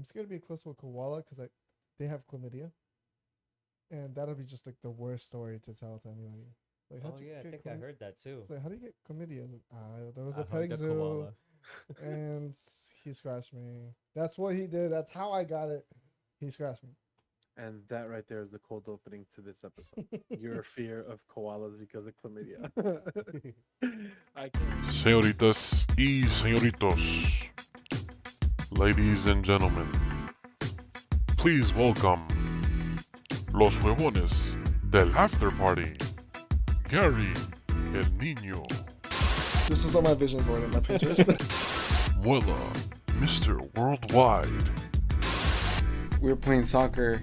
scared to be close to a koala because they have chlamydia, and that'll be just like the worst story to tell to anybody. Like, how'd Oh you yeah, I get think I heard that too. It's like, how do you get chlamydia? It's like, there was I a hugged petting a zoo, koala. and he scratched me. That's what he did. That's how I got it. He scratched me. And that right there is the cold opening to this episode. Your fear of koalas because of chlamydia. I can't. Señoritas y señoritos, ladies and gentlemen, please welcome los huevones del after party, Gary el Niño, This is on my vision board in my Pinterest. Muela, Mr. Worldwide, We were playing soccer.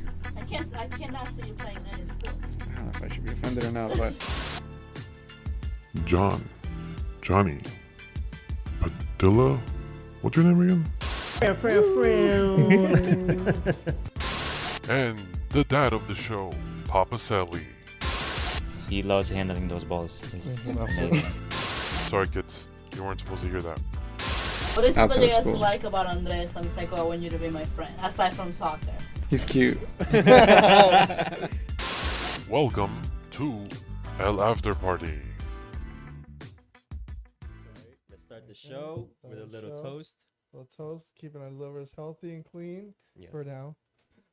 I cannot see you playing any sport. I don't know if I should be offended or not, but Johnny, Padilla, what's your name again? And the dad of the show, Papa Sally. He loves handling those balls. It's amazing. Sorry kids, you weren't supposed to hear that. What is Outside something of you guys school. like about Andres and like, I want you to be my friend, aside from soccer? he's cute. Welcome to El After Party. Alright, let's start the show with a little Show. toast. Little toast, keeping our livers healthy and clean Yes, for now.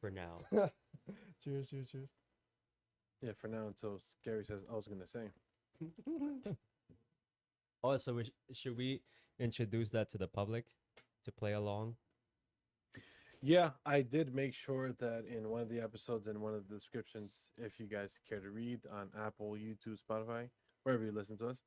For now. Cheers, cheers, cheers. Yeah, for now until Gary says, I was going to say. Oh, so should we introduce that to the public to play along? Yeah, I did make sure that in one of the episodes, in one of the descriptions, if you guys care to read on Apple, YouTube, Spotify, wherever you listen to us,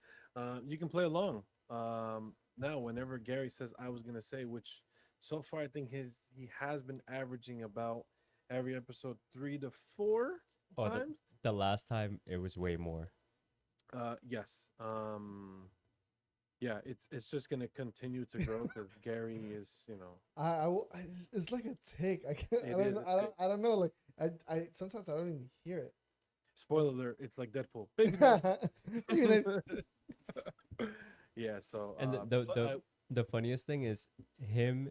you can play along. Now, whenever Gary says I was going to say, which so far I think he has been averaging about every episode 3 to 4 Oh, times. the last time it was way more. Yes. Yeah, it's just gonna continue to grow because Gary is, It's like a tick. I can't. It is a tick. I don't know. Like I sometimes I don't even hear it. spoiler alert, it's like Deadpool. Baby Even yeah, so And but the funniest thing is him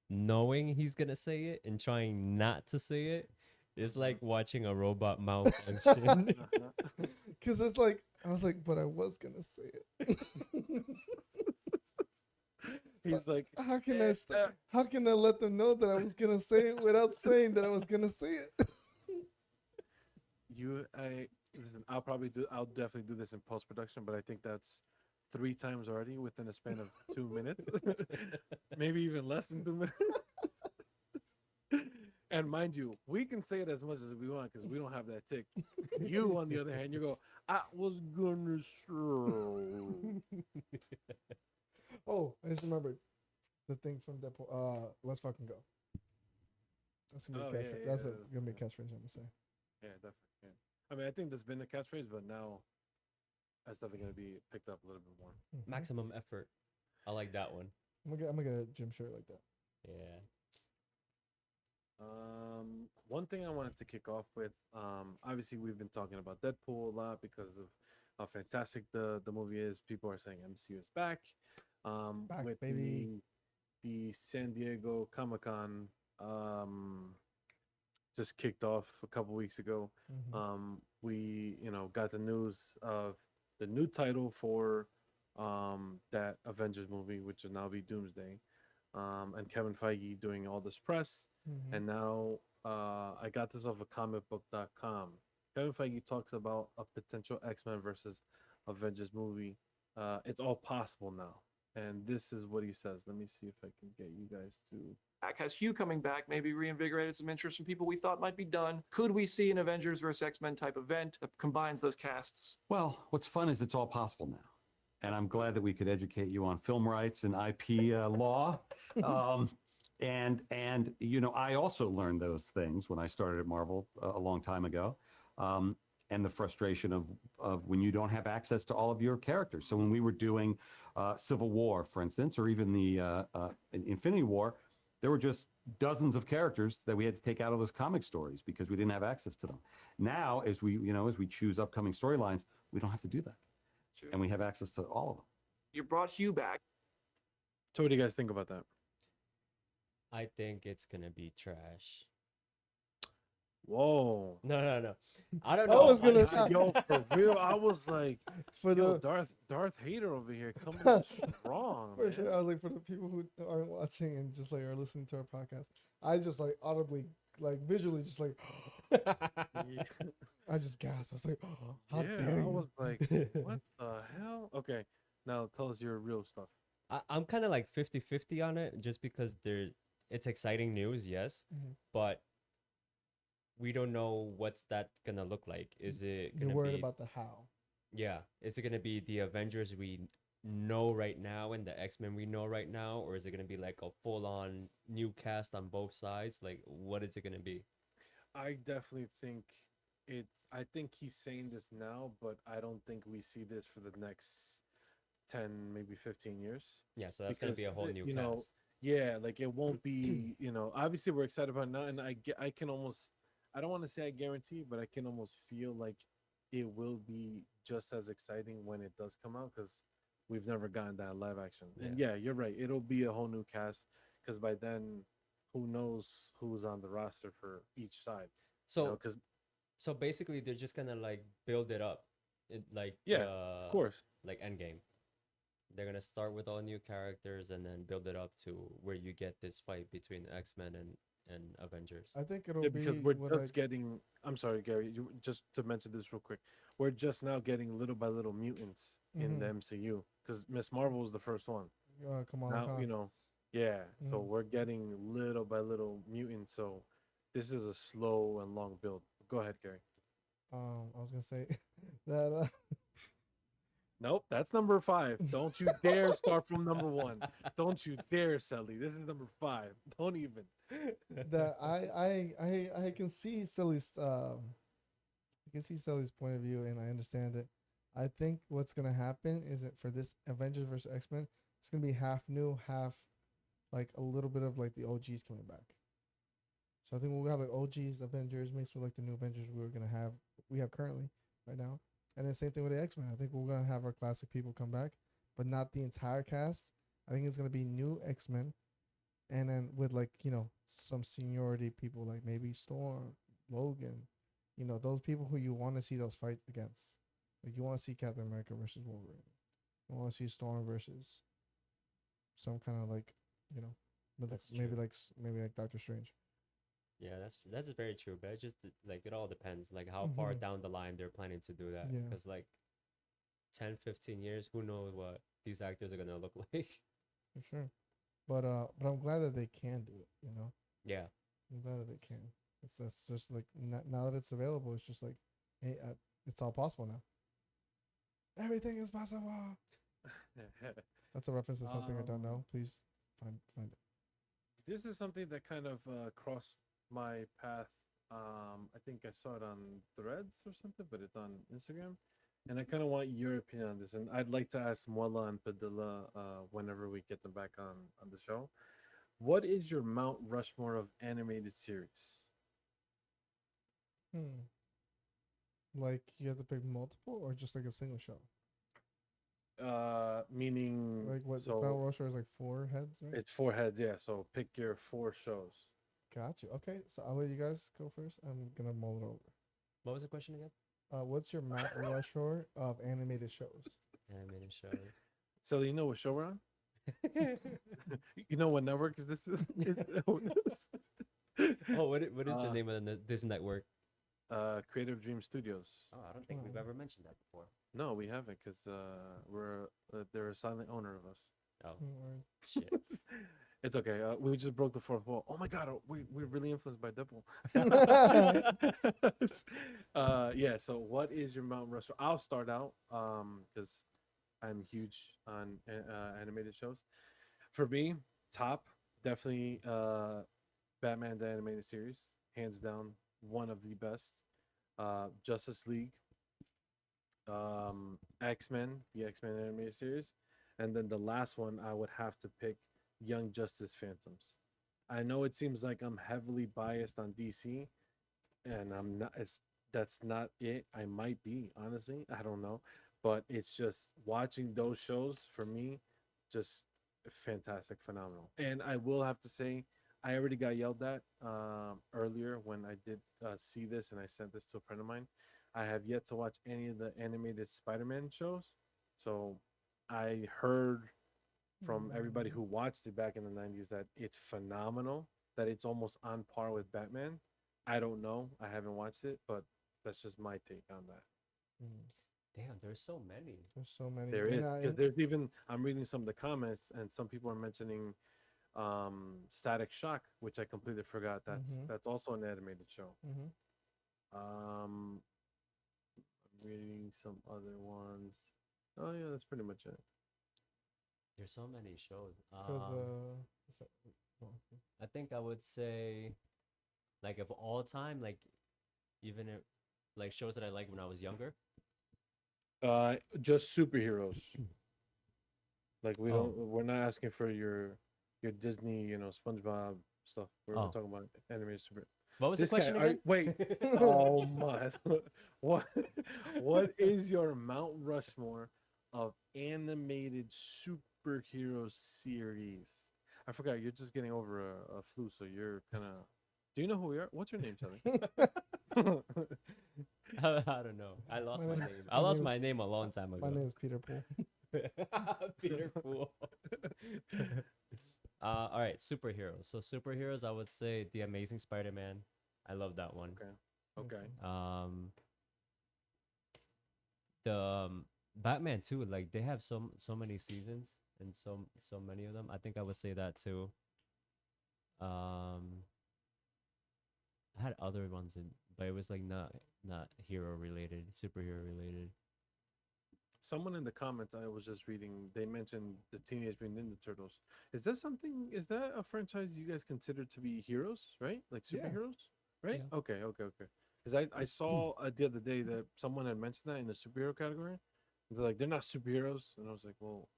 knowing he's gonna say it and trying not to say it is like watching a robot malfunction. Because it's like I was like, but I was gonna say it. he's like, How can how can I let them know that I was gonna say it without saying that I was gonna say it? listen, I'll definitely do this in post production, but I think that's 3 times already within a span of 2 minutes, maybe even less than 2 minutes. And mind you, we can say it as much as we want because we don't have that tick. You, on the other hand, you go, I was gonna say. Oh, I just remembered the thing from Deadpool. Let's fucking go. That's gonna be a Oh, yeah, catchphrase. yeah, That's that's gonna be a cool. catchphrase I'm gonna say. Yeah, definitely. Yeah. I mean, I think there's been a catchphrase, but now that's definitely gonna be picked up a little bit more. Mhm. Maximum effort. I like that one. I'm gonna get a gym shirt like that. Yeah. One thing I wanted to kick off with, obviously we've been talking about Deadpool a lot because of how fantastic the movie is. People are saying MCU is back. Back, With baby. the San Diego Comic-Con just kicked off a couple weeks ago. Mhm. We got the news of the new title for that Avengers movie, which will now be Doomsday. And Kevin Feige doing all this press. Mhm. And now I got this off of comicbook.com. Kevin Feige talks about a potential X-Men versus Avengers movie. It's all possible now. And this is what he says. Let me see if I can get you guys to. Has Hugh coming back maybe reinvigorated some interest from people we thought might be done? Could we see an Avengers vs. X-Men type event that combines those casts? Well, what's fun is it's all possible now. And I'm glad that we could educate you on film rights and IP law. And I also learned those things when I started at Marvel a long time ago. And the frustration of when you don't have access to all of your characters. So when we were doing Civil War, for instance, or even the Infinity War, there were just dozens of characters that we had to take out of those comic stories because we didn't have access to them. Now, as we choose upcoming storylines, we don't have to do that. Sure. And we have access to all of them. You brought Hugh back. So what do you guys think about that? I think it's gonna be trash. Whoa. No. I don't I know. was gonna I- yo, for real, I was like, for yo, the Darth Hater over here coming in strong, for man. sure. I was like, for the people who aren't watching and just like are listening to our podcast, I just like audibly, like visually, just like I just gasped. I was like, oh, how Yeah, dare I you? was like, what the hell? Okay, now tell us your real stuff. I'm kind of like 50-50 on it just because it's exciting news, yes, Mhm. but we don't know what's that gonna look like. Is it You're gonna worried be about the how. yeah, is it gonna be the Avengers we know right now and the X-Men we know right now, or is it gonna be like a full-on new cast on both sides? Like, what is it gonna be? I definitely think I think he's saying this now, but I don't think we see this for the next 10, maybe 15 years. Yeah, so that's gonna be a whole new you cast. know, yeah, like it won't be, obviously we're excited about it now, and I can almost, I don't want to say I guarantee, but I can almost feel like it will be just as exciting when it does come out because we've never gotten that live action. And yeah, you're right, it'll be a whole new cast because by then, who knows who's on the roster for each side? So Because so basically they're just gonna like build it up, like yeah, of course. like Endgame. They're gonna start with all new characters and then build it up to where you get this fight between X-Men and Avengers. I think it'll Yeah, be because we're what just getting. I'm sorry, Gary. Just to mention this real quick, we're just now getting little by little mutants in the MCU because Miss Marvel was the first one. Kamala Now Khan. yeah. So Mhm. we're getting little by little mutants. So this is a slow and long build. Go ahead, Gary. I was gonna say that. Nope, that's number 5. Don't you dare start from number 1. Don't you dare, Sally. This is number 5. Don't even. That I can see Sully's point of view, and I understand it. I think what's gonna happen is that for this Avengers versus X-Men, it's gonna be half new, half like a little bit of like the OGs coming back. So I think we'll have like OGs Avengers mixed with like the new Avengers we have currently right now. And then same thing with the X-Men. I think we're gonna have our classic people come back, but not the entire cast. I think it's gonna be new X-Men, and then with like some seniority people like maybe Storm, Logan, those people who you want to see those fight against. Like you want to see Captain America versus Wolverine. You want to see Storm versus some kind of like but That's maybe true. maybe like Doctor Strange. Yeah, that's very true, but it just like it all depends like how far Mhm. down the line they're planning to do that Yeah. because like 10-15 years, who knows what these actors are gonna look like. For sure. But I'm glad that they can do it. Yeah. I'm glad that they can. It's just like now that it's available, it's just like, hey, it's all possible now. Everything is possible. That's a reference to something I don't know. Please find it. This is something that kind of crossed my path. I think I saw it on Threads or something, but it's on Instagram. And I kind of want your opinion on this. And I'd like to ask Muella and Padilla whenever we get them back on the show. What is your Mount Rushmore of animated series? Like you have to pick multiple or just like a single show. Meaning, Like what? so Mount Rushmore is like 4 heads, right? it's 4 heads, yeah. So pick your 4 shows. Got you. Okay, so I'll let you guys go first. I'm gonna mull it over. What was the question again? What's your Mount Rushmore of animated shows? Animated show. So you know what show we're on? You know what network is this? Oh, what is the Uh, name of this network? Creative Dream Studios. Oh, I don't think we've ever mentioned that before. No, we haven't, because they're a silent owner of us. Oh, Word. shit. It's okay. We just broke the 4th wall. Oh my god, we're really influenced by Deadpool. Yeah. So, what is your Mount Rushmore? I'll start out because I'm huge on animated shows. For me, top definitely Batman the animated series, hands down, one of the best. Justice League, X-Men, the X-Men animated series, and then the last one I would have to pick Young Justice Phantoms. I know it seems like I'm heavily biased on DC, and I'm not. That's not it. I might be, honestly. I don't know, but it's just watching those shows for me, just fantastic, phenomenal. And I will have to say, I already got yelled at earlier when I did see this, and I sent this to a friend of mine. I have yet to watch any of the animated Spider-Man shows, so I heard from everybody who watched it back in the 90s that it's phenomenal, that it's almost on par with Batman. I don't know. I haven't watched it, but that's just my take on that. Mm, Damn, there's so many. there's so many. There And is because there's even I'm reading some of the comments and some people are mentioning Static Shock, which I completely forgot. Mhm. That's also an animated show. Mhm. I'm reading some other ones. Oh yeah, that's pretty much it. There's so many shows. Because so- oh, okay. I think I would say, like, of all time, like, even if, like, shows that I liked when I was younger. Just superheroes. Like Oh. we're not asking for your Disney, SpongeBob stuff. We're Oh. talking about animated super. What was the This guy, question again? wait. Oh my! What what is your Mount Rushmore of animated superhero series? I forgot. You're just getting over a flu, so you're kind of. Do you know who we are? What's your name, Charlie? I don't know. I lost my name. I my lost name my is- name a long time My ago. name is Peter Pool. Peter Pool. All right, superheroes. So superheroes, I would say The Amazing Spider-Man. I love that one. Okay. The Batman too. Like they have so many seasons and so many of them. I think I would say that too. I had other ones in, but it was like not hero related, superhero related. Someone in the comments I was just reading, they mentioned the Teenage Mutant Ninja Turtles. Is that something? Is that a franchise you guys consider to be heroes, right? Like Yeah. superheroes, right? Yeah. Okay. Because I saw the other day that someone had mentioned that in the superhero category. They're like, they're not superheroes, and I was like, well,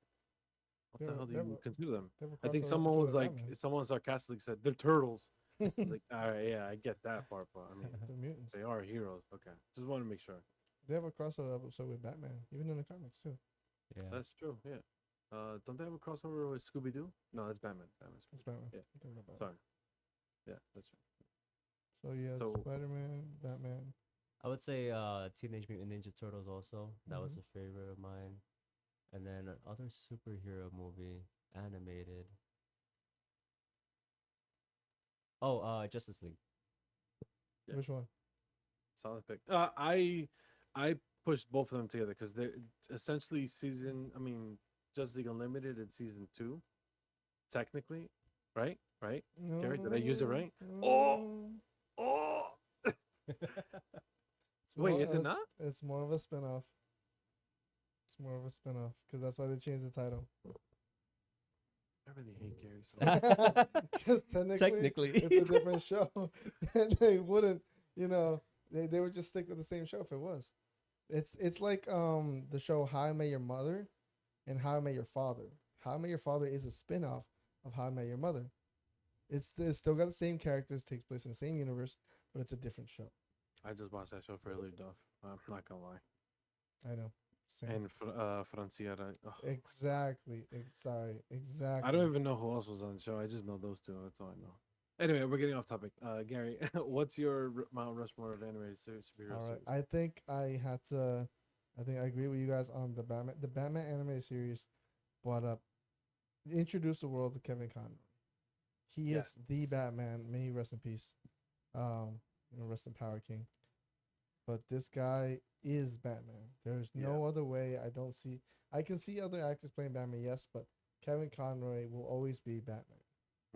what They the have hell a- do they have you a- consider them? they have a I think crossover someone episode was with like, Batman. someone sarcastically said they're turtles. It's like, all right, yeah, I get that part, but I mean, They're mutants. they are heroes. Okay, just want to make sure. They have a crossover episode with Batman, even in the comics too. Yeah. That's true. Yeah. Don't they have a crossover with Scooby Doo? No, that's Batman. Batman's It's Batman. Yeah. I'm thinking about Batman. Sorry. Yeah, that's right. So yeah, So- Spider-Man, Batman. I would say Teenage Mutant Ninja Turtles also. That was Mhm. a favorite of mine. And then other superhero movie animated. Oh, Justice League. Yeah. Which one? Solid pick. I pushed both of them together because they're essentially Justice League Unlimited in season 2, technically, right? Right? Gary, did I use it right? Oh! It's Wait, more- is it it's- not? It's more of a spin-off. It's more of a spin-off because that's why they changed the title. I really hate Gary. So Because technically, it's a different show, and they wouldn't, they would just stick with the same show if it was. It's like the show How I Met Your Mother, and How I Met Your Father. How I Met Your Father is a spin-off of How I Met Your Mother. It's still got the same characters, takes place in the same universe, but it's a different show. I just watched that show for Hilary Duff. I'm not gonna lie. I know. Same. And Franciera. Ugh. Exactly. Sorry. Exactly. I don't even know who else was on the show. I just know those two. That's all I know. Anyway, we're getting off topic. Gary, what's your Mount Rushmore of animated superhero All right. series? I think I agree with you guys on the Batman. The Batman animated series brought up, introduced the world to Kevin Conroy. He is the Batman. May he rest in peace. Rest in power, King. But this guy is Batman. There's no other way. I can see other actors playing Batman, yes, but Kevin Conroy will always be Batman.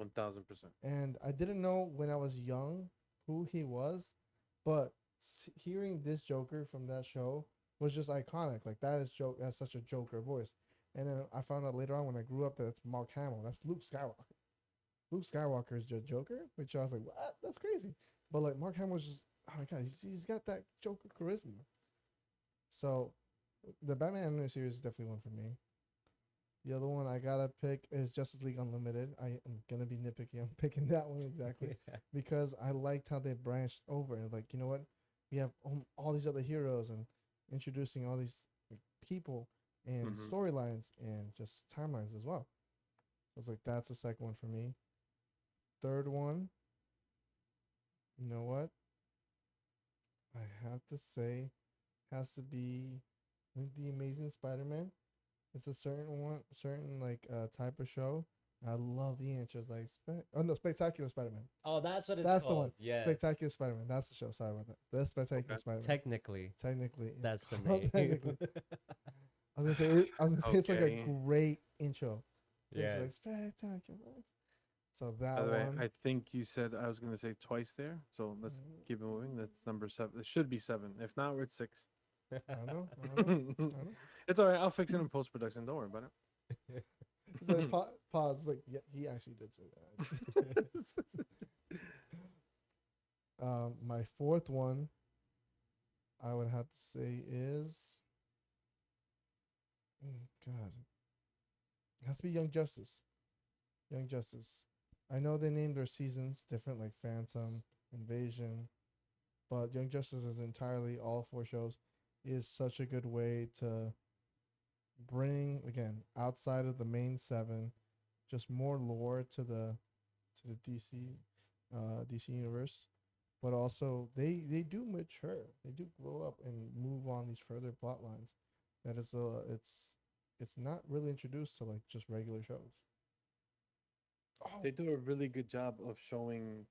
1000%. And I didn't know when I was young who he was, but hearing this Joker from that show was just iconic. Like that's such a Joker voice. And then I found out later on when I grew up that it's Mark Hamill. That's Luke Skywalker. Luke Skywalker is just Joker, which I was like, what? That's crazy. But like Mark Hamill was just, oh my god, he's got that Joker charisma. So the Batman animated series is definitely one for me. The other one I gotta pick is Justice League Unlimited. I am gonna be nitpicky. I'm picking that one exactly because I liked how they branched over and like, you know what, we have all these other heroes and introducing all these people and storylines and just timelines as well. So it's like that's the second one for me. third one, you know what? I have to say, has to be, I think, the Amazing Spider-Man. It's a certain like type of show. I love the intros, like Spectacular Spider-Man. Oh, that's what it's That's called. the one. Yes. Spectacular Spider-Man. That's the show. Sorry about that. The Spectacular Okay. Spider-Man. Technically, Technically, it's that's the called name. technically. I was gonna say it's like a Okay. great intro. It's Yes. like spectacular. So that By the way, one. I think you said I was going to say twice there. So let's keep it moving. That's number 7. It should be 7. If not, we're at 6. I know. I know. It's all right. I'll fix it in post production. Don't worry about it. It's like pause. Like, yeah, he actually did say that. My fourth one, I would have to say is, God, it has to be Young Justice. Young Justice. I know they named their seasons different, like Phantom, Invasion, but Young Justice is entirely all 4 shows. Is such a good way to bring, again, outside of the main 7, just more lore to the DC universe, but also they do mature, they do grow up and move on these further plot lines. That is it's not really introduced to like just regular shows. Oh, They do a really good job of showing,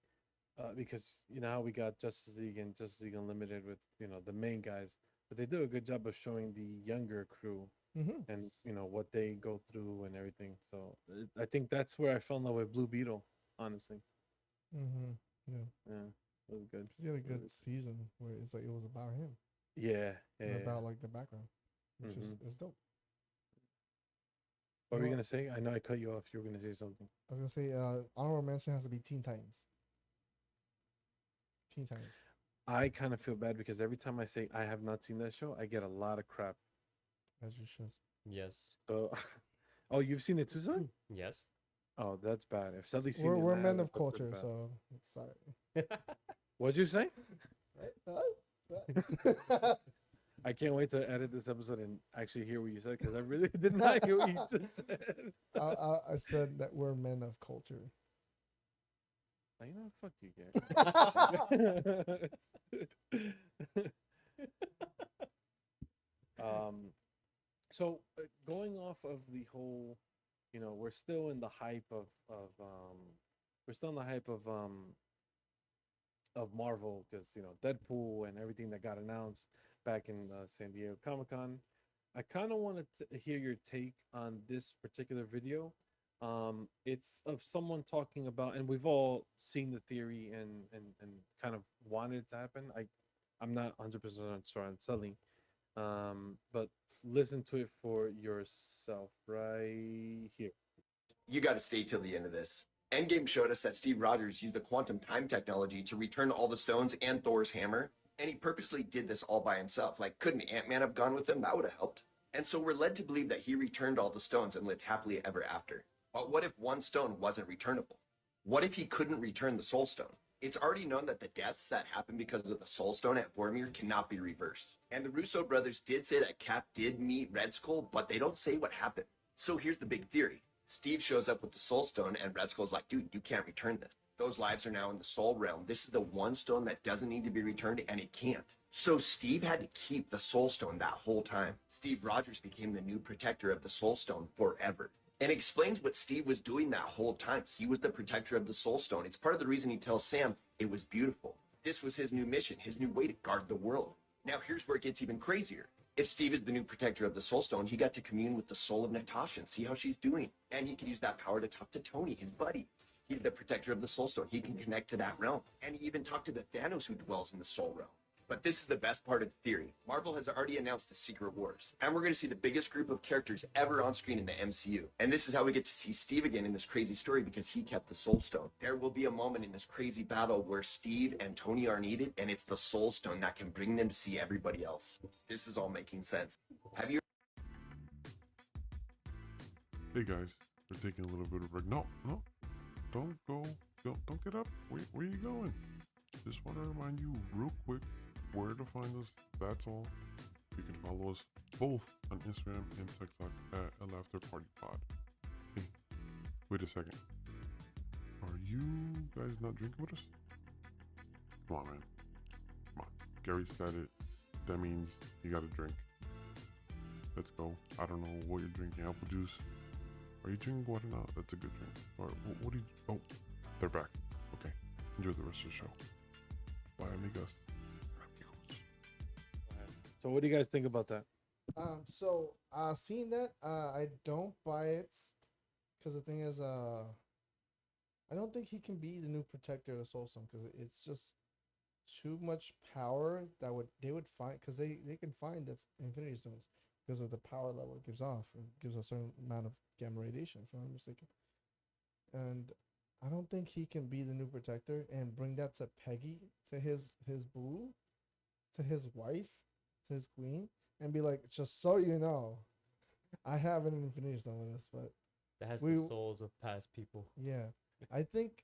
because you know how we got Justice League and Justice League Unlimited with the main guys, but they do a good job of showing the younger crew and what they go through and everything. So I think that's where I fell in love with Blue Beetle, honestly. Yeah, Yeah, it was good. 'cause he had a good season where it's like it was about him Yeah, and yeah. about like the background, which Mhm. is dope. What You were you know gonna say? I know I cut you off. You were gonna say something. I was gonna say honorable mention has to be Teen Titans. Teen Titans. I kind of feel bad because every time I say I have not seen that show, I get a lot of crap. As you should. Yes. So, oh, you've seen it too, son? Yes. Oh, that's bad. If Sully's seen We're it, we're and I men haven't, of that's really culture, bad. so sorry. What'd you say? Right? I can't wait to edit this episode and actually hear what you said because I really did not hear what you just said. I said that we're men of culture. You know, fuck you, Gary. So going off of the whole, we're still in the hype of Marvel because Deadpool and everything that got announced back in San Diego Comic-Con. I kind of wanted to hear your take on this particular video. It's of someone talking about, and we've all seen the theory and kind of wanted it to happen. I'm not 100% sure on selling, but listen to it for yourself right here. You got to stay till the end of this. Endgame showed us that Steve Rogers used the quantum time technology to return all the stones and Thor's hammer, and he purposely did this all by himself. Like, couldn't Ant-Man have gone with him? That would have helped. And so we're led to believe that he returned all the stones and lived happily ever after. But what if one stone wasn't returnable? What if he couldn't return the Soul Stone? It's already known that the deaths that happened because of the Soul Stone at Vormir cannot be reversed. And the Russo brothers did say that Cap did meet Red Skull, but they don't say what happened. So here's the big theory. Steve shows up with the Soul Stone, and Red Skull's like, dude, you can't return this. Those lives are now in the Soul Realm. This is the one stone that doesn't need to be returned, and it can't. So Steve had to keep the Soul Stone that whole time. Steve Rogers became the new protector of the Soul Stone forever. And explains what Steve was doing that whole time. He was the protector of the Soul Stone. It's part of the reason he tells Sam it was beautiful. This was his new mission, his new way to guard the world. Now here's where it gets even crazier. If Steve is the new protector of the Soul Stone, he got to commune with the soul of Natasha and see how she's doing. And he can use that power to talk to Tony, his buddy. He's the protector of the Soul Stone. He can connect to that realm. And he even talked to the Thanos who dwells in the Soul Realm. But this is the best part of the theory. Marvel has already announced the Secret Wars, and we're going to see the biggest group of characters ever on screen in the MCU. And this is how we get to see Steve again in this crazy story because he kept the Soul Stone. There will be a moment in this crazy battle where Steve and Tony are needed, and it's the Soul Stone that can bring them to see everybody else. This is all making sense. Have you... Hey guys, we're taking a little bit of break. No, don't go. Don't get up. Where are you going? Just want to remind you real quick where to find us. That's all. You can follow us both on Instagram and TikTok at LAfterPartyPod. Hey, wait a second. Are you guys not drinking with us? Come on, man. Come on. Gary said it. That means you got to drink. Let's go. I don't know what you're drinking. Apple juice. Are you drinking water now? That's a good drink. All right. What do you? Oh, they're back. Okay. Enjoy the rest of the show. Bye, amigos. So what do you guys think about that? So seeing that, I don't buy it, because the thing is, I don't think he can be the new protector of the Soul Stone, because it's just too much power that they would find, because they can find the Infinity Stones because of the power level it gives off. It gives a certain amount of gamma radiation, if I'm not mistaken. And I don't think he can be the new protector and bring that to Peggy, to his boo, to his wife, to his queen, and be like, just so you know, I have an Infinity Stone with us, but That has we- the souls of past people. yeah, I think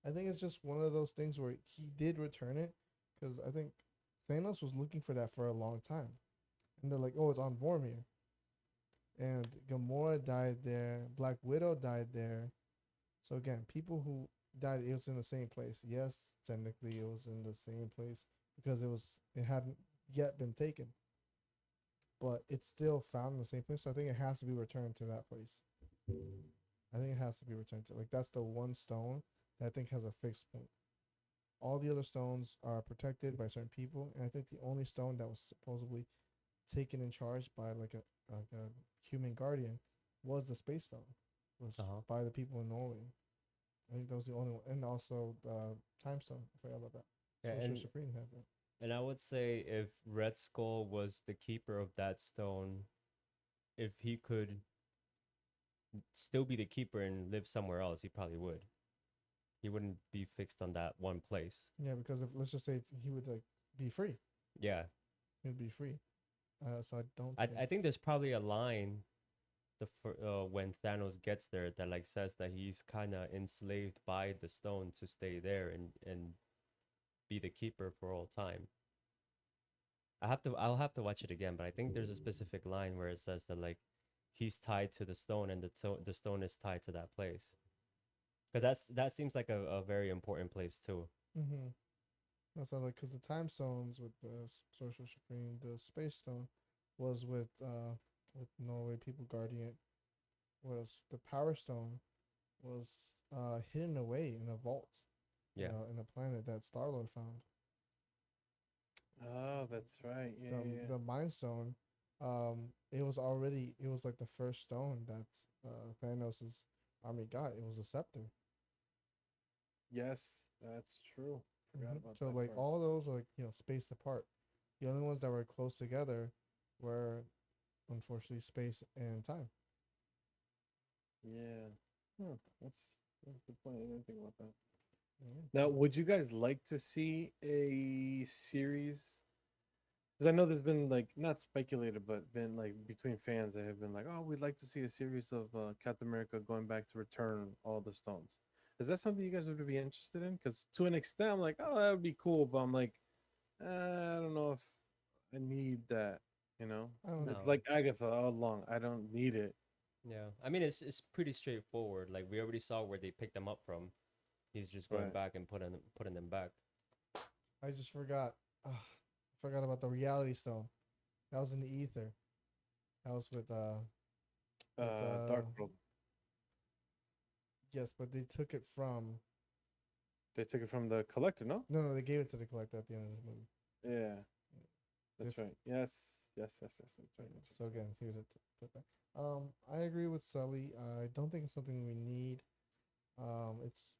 it's just one of those things where he did return it, because I think Thanos was looking for that for a long time, and they're like, oh, it's on Vormir, and Gamora died there, Black Widow died there, so again, people who died, it was in the same place. Yes, technically it was in the same place because it hadn't yet been taken, but it's still found in the same place. So I think it has to be returned to that place. I think it has to be returned to, like, that's the one stone that I think has a fixed point. All the other stones are protected by certain people, and I think the only stone that was supposedly taken in charge by like a human guardian was the space stone, was by the people in Norway. I think that was the only one, and also the time stone. I forgot about that. Yeah, Sorcerer and Supreme had that. And I would say if Red Skull was the keeper of that stone, if he could still be the keeper and live somewhere else, he probably would. He wouldn't be fixed on that one place. Yeah, because if, let's just say, if he would like be free, Yeah. he would be free. So I don't. I think there's probably a line when Thanos gets there that like says that he's kind of enslaved by the stone to stay there and be the keeper for all time. I'll have to watch it again, but I think there's a specific line where it says that like he's tied to the stone and the stone is tied to that place. Because that seems like a very important place too. Mm-hmm. That's all, like, because the time stones with the Sorcerer Supreme, the Space Stone, was with Norway people guarding it. Was the Power Stone was hidden away in a vault. Yeah. In a planet that Star Lord found. Oh, that's right. Yeah, The Mind Stone, it was like the first stone that Thanos's army got. It was a scepter. Yes, that's true. Forgot about So that like part. all those are, like, spaced apart. The only ones that were close together were, unfortunately, space and time. Yeah. That's a good point. I didn't think about that. Yeah. Now, would you guys like to see a series? Because I know there's been like not speculated, but been like between fans that have been like, oh, we'd like to see a series of Captain America going back to return all the stones. Is that something you guys would be interested in? Because to an extent, I'm like, oh, that would be cool, but I'm like, I don't know if I need that. You know, I don't it's know. like Agatha all along. I don't need it. Yeah. I mean it's pretty straightforward. Like we already saw where they picked them up from. He's just going Right. back and putting them back. I just forgot. Forgot about the Reality Stone. That was in the ether. That was with Dark World. Yes, but they took it from. They took it from the collector, no? No, they gave it to the collector at the end of the movie. Yeah. That's right. Yes. That's right. So again, he was took that. I agree with Sully. I don't think it's something we need.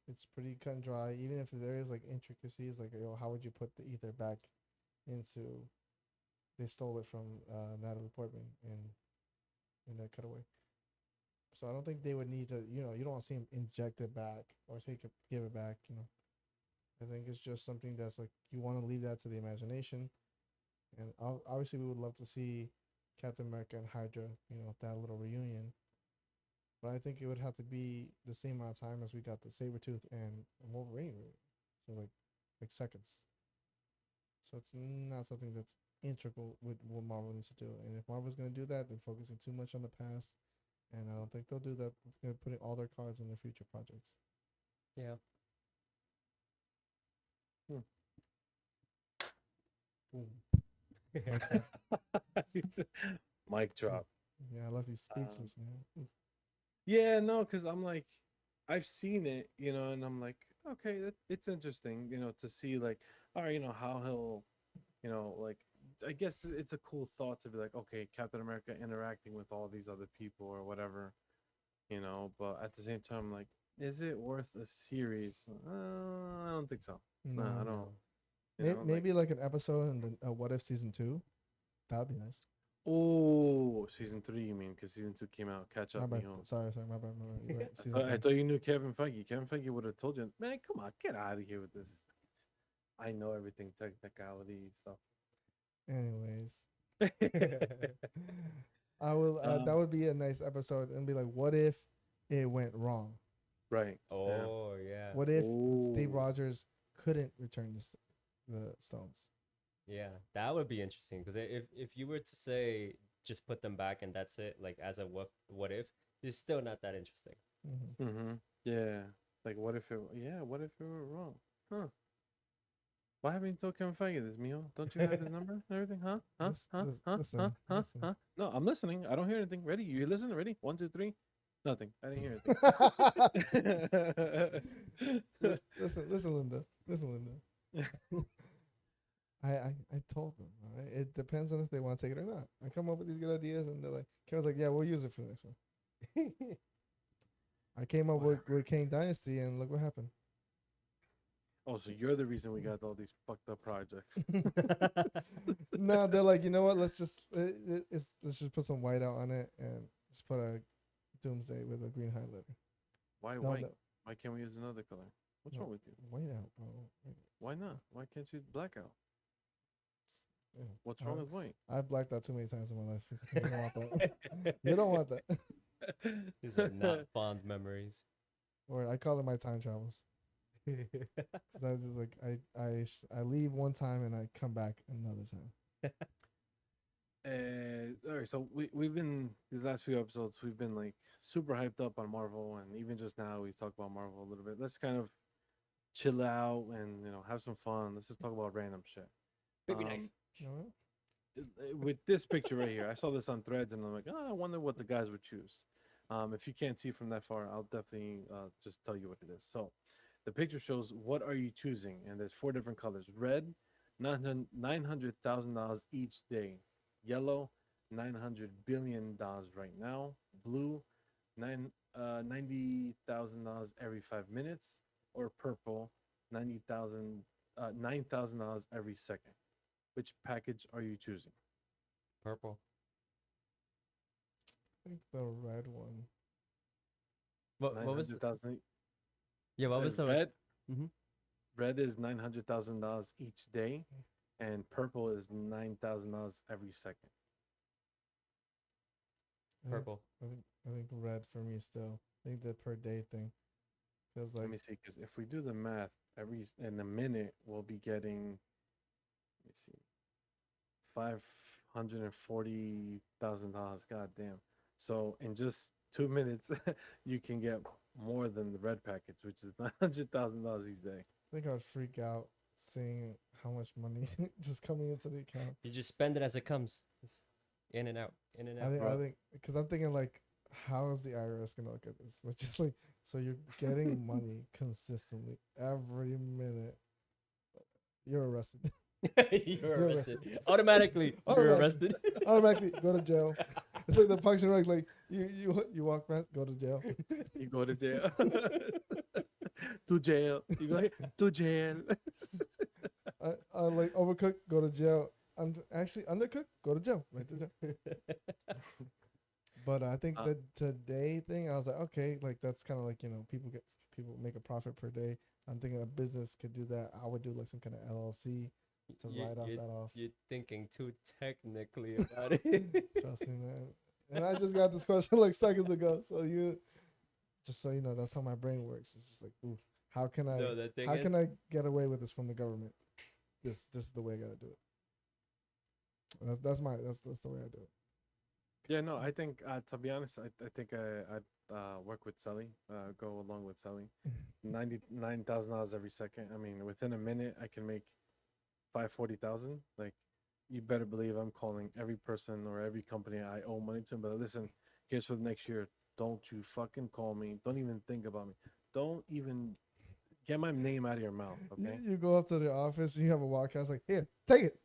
It's pretty cut and dry. Even if there is like intricacies, like, how would you put the ether back into? They stole it from Natalie Portman in that cutaway. So I don't think they would need to. You don't want to see him inject it back or give it back. I think it's just something that's like you want to leave that to the imagination. And obviously, we would love to see Captain America and Hydra, that little reunion. But I think it would have to be the same amount of time as we got the Sabretooth and Wolverine. So like seconds. So it's not something that's integral with what Marvel needs to do. And if Marvel's going to do that, they're focusing too much on the past. And I don't think they'll do that. They're putting all their cards in their future projects. Yeah. Mic drop. Yeah, I left you speechless, man. Oof. Yeah, no, because I'm like, I've seen it, and I'm like, okay, it's interesting, to see like, all right, how he'll, like, I guess it's a cool thought to be like, okay, Captain America interacting with all these other people or whatever, but at the same time, like, is it worth a series? I don't think so. No, I don't. No. Maybe like an episode in the What If season 2. That'd be nice. Oh, season 3, you mean? Because season 2 came out. Catch My up, bad. mijo. Sorry, my bad. You're right. Season I 3. thought you knew Kevin Feige. Kevin Feige would have told you, man, come on, get out of here with this. I know everything, technicality stuff. Anyways, I will. That Um, would be a nice episode, and be like, what if it went wrong? Right. Yeah. Oh yeah. What if Steve Ooh. Rogers couldn't return the stones? Yeah, that would be interesting because if you were to say just put them back and that's it, like as a what if, it's still not that interesting. Mm-hmm. Mm-hmm. Yeah. Like, what if it? Yeah. What if it were wrong? Huh? Why haven't you told Kevin Feige this, Mio? Don't you have his number and everything? Huh? Huh? Huh? Huh? Huh? Huh? Huh? No, I'm listening. I don't hear anything. Ready? You listen? Ready? 1, 2, 3. Nothing. I didn't hear anything. Listen, Linda. I told them. All right, it depends on if they want to take it or not. I come up with these good ideas, and they're like, Kevin's like, yeah, we'll use it for the next one. I came up with Kane Dynasty, and look what happened. Oh, so you're the reason we got all these fucked up projects. No, they're like, you know what? Let's just let's just put some white out on it, and just put a Doomsday with a green highlighter. Why No, white? no. Why can't we use another color? What's No, wrong with you? White out, bro. Why not? Why can't you use blackout? Yeah. What's wrong with white? I've blacked out too many times in my life. You don't want that. You don't want that. These are not fond memories. Or I call it my time travels. Cause I just like I leave one time and I come back another time. All right, so we've been these last few episodes we've been like super hyped up on Marvel, and even just now we talked about Marvel a little bit. Let's kind of chill out and have some fun. Let's just talk about random shit. Baby knife. You know what? With this picture right here, I saw this on Threads, and I'm like, I wonder what the guys would choose. If you can't see from that far, I'll definitely just tell you what it is. So, the picture shows what are you choosing, and there's 4 different colors: red, $900,000 each day; yellow, $900 billion right now; blue, $90,000 every 5 minutes; or purple, $9,000 every second. Which package are you choosing? Purple. I think the red one. What was the, 900,000. yeah, what was the red? Mhm. Red is $900,000 each day, and purple is $9,000 every second. Purple. I think red for me still. I think the per day thing feels like Let me see, because if we do the math, in a minute we'll be getting. Let me see. $540,000. God damn. So in just 2 minutes, you can get more than the red package, which is $900,000 each day. I think I would freak out seeing how much money just coming into the account. You just spend it as it comes. Just in and out. In and out. I think because I'm thinking like, how is the IRS gonna look at this? Like just like so you're getting money consistently every minute. You're arrested. You're arrested. Automatically, you're arrested. Automatically go to jail. It's like the Parks and Rec, like you walk past, go to jail. You go to jail. To jail. You go to jail. Like overcooked, go to jail. Actually undercooked, go to jail. Right to jail. But I think the today thing, I was like, okay, like that's kind of like people make a profit per day. I'm thinking a business could do that. I would do like some kind of LLC to write that off. You're thinking too technically about it. Trust me, man. And I just got this question like seconds ago. So just so you know, that's how my brain works. It's just like, oof, how can I get away with this from the government? This is the way I gotta do it. That's the way I do it. Yeah, no, I think to be honest, I think work with selling, go along with selling. $99,000 every second. I mean, within a minute, I can make 540,000. Like, you better believe I'm calling every person or every company I owe money to. But listen, here's for the next year. Don't you fucking call me. Don't even think about me. Don't even get my name out of your mouth. Okay. You go up to the office and you have a walkout. It's like, here, take it.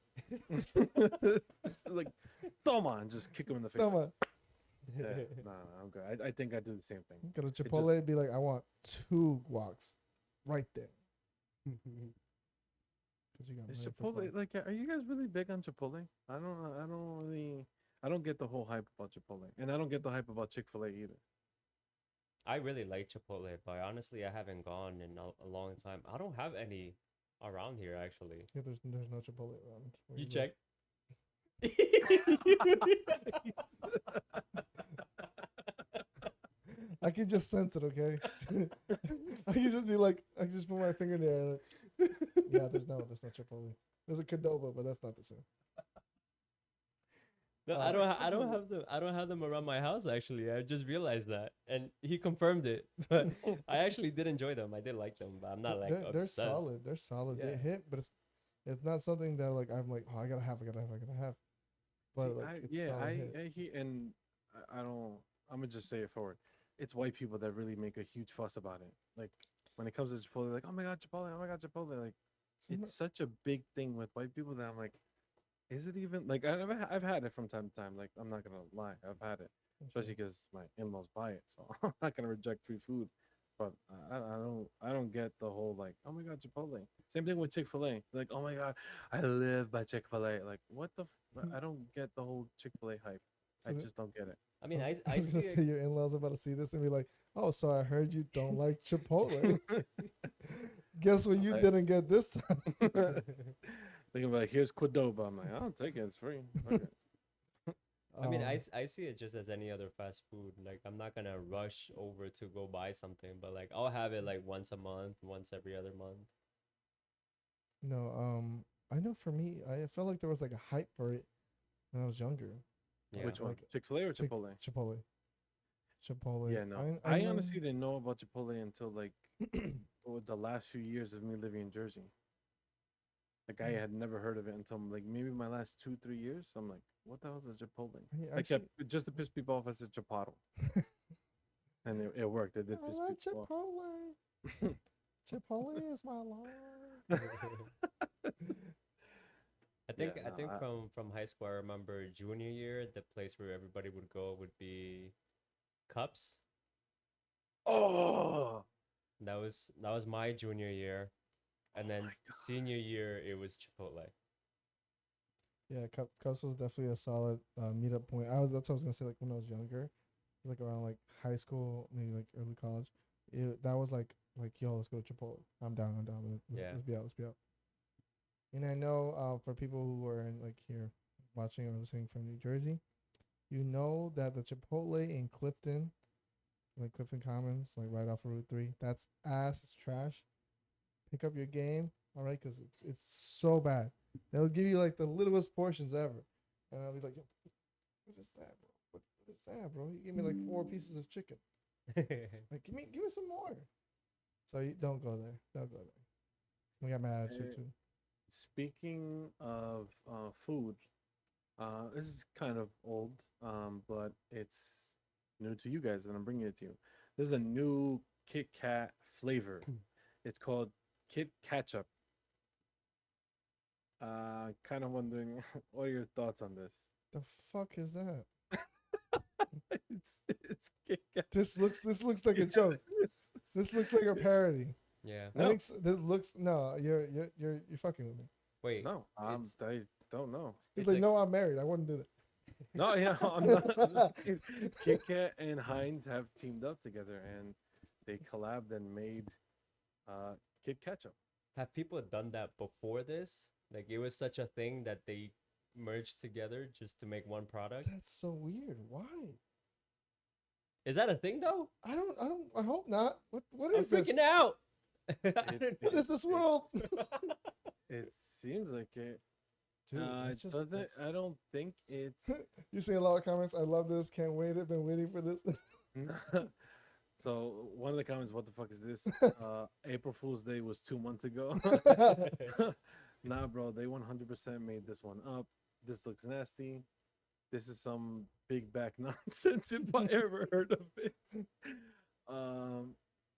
Like, come on, just kick him in the face. Come on. Yeah, no, I'm good. I think I do the same thing. Go to It just- Chipotle, be like, I want 2 guacs right there. 'Cause you got Is money for Chipotle, guac. like, are you guys really big on Chipotle? I don't get the whole hype about Chipotle, and I don't get the hype about Chick-fil-A either. I really like Chipotle, but honestly, I haven't gone in a long time. I don't have any around here actually. Yeah, there's no Chipotle around. where You live. check. I can just sense it, okay? I can just be like, I can just put my finger there. Like, yeah, there's no Chipotle. There's a Qdoba, but that's not the same. No, I don't have them around my house actually. I just realized that, and he confirmed it. But I actually did enjoy them. I did like them, but I'm not like They're obsessed. solid. They're solid. They Yeah. hit, but it's not something that like I'm like, oh, I gotta have. But See, like, it's solid hit. I don't. I'm gonna just say it forward. It's white people that really make a huge fuss about it. Like, when it comes to Chipotle, like, oh my god, Chipotle, oh my god, Chipotle. Like, it's such a big thing with white people that I'm like, is it even like I've had it from time to time. Like, I'm not gonna lie, I've had it, especially because my in-laws buy it, so I'm not gonna reject free food. But I don't get the whole like, oh my god, Chipotle. Same thing with Chick-fil-A. Like, oh my god, I live by Chick-fil-A. Like, what the? I don't get the whole Chick-fil-A hype. I Is it- just don't get it. I mean, I I was see gonna it. say your in-laws about to see this and be like, oh, so I heard you don't like Chipotle. Guess what you I- didn't get this time. They can be like, here's Qdoba. I'm like, I'll take it. It's free. Fuck it. I mean, Um, I see it just as any other fast food. Like, I'm not gonna rush over to go buy something, but like I'll have it like once a month, once every other month. no, I know for me, I felt like there was like a hype for it when I was younger. Yeah. Which one? Like, Chick-fil-A or Chick- Chipotle? Chipotle. Chipotle. Yeah, no. I I know- honestly didn't know about Chipotle until like the last few years of me living in Jersey. Like, I had never heard of it until like maybe my last 2-3 years. I'm like, what the hell is a Chipotle? I I kept just to piss people off. I said Chipotle, and it worked. It did I piss love people off. Chipotle. Chipotle is my life. I think Yeah, no, from high school, I remember junior year, the place where everybody would go would be Cups. Oh, That was my junior year, and then senior year it was Chipotle. Yeah, Cups was definitely a solid meetup point. That's what I was gonna say. Like when I was younger, like around like high school, maybe like early college. That was like yo, let's go to Chipotle. I'm down. Yeah. Let's be out. And I know for people who are in, like here watching or listening from New Jersey, you know that the Chipotle in Clifton, like Clifton Commons, like right off of Route 3, that's ass. It's trash. Pick up your game, all right, because it's so bad. They'll give you like the littlest portions ever, and I'll be like, yo, what is that, bro? What is that, bro? You give me like 4 pieces of chicken. Like, give me some more. So you don't go there. Don't go there. We got mad attitude too. speaking of food, this is kind of old, but it's new to you guys, and I'm bringing it to you. This is a new Kit Kat flavor. It's called Kit Ketchup. Kind of wondering, what are your thoughts on this? The fuck is that? It's Kit Kat. This looks like a joke. This looks like a parody. Yeah. I think this looks you're fucking with me. Wait. No, I don't know. He's It's like, like- no, I'm married. I wouldn't do that. No, yeah, I'm not. Kit Kat and Heinz have teamed up together, and they collabed and made Kit Ketchup. Have people done that before this? Like, it was such a thing that they merged together just to make one product? That's so weird. Why? Is that a thing though? I hope not. What I'm is this? freaking out. What is this world? It seems like it. Dude, It it's just doesn't. it's- I don't think it's. You see a lot of comments. I love this. Can't wait. I've been waiting for this. So one of the comments, what the fuck is this? April Fool's Day was 2 months ago. Nah, bro, they 100% made this one up. This looks nasty. This is some big back nonsense if I ever heard of it.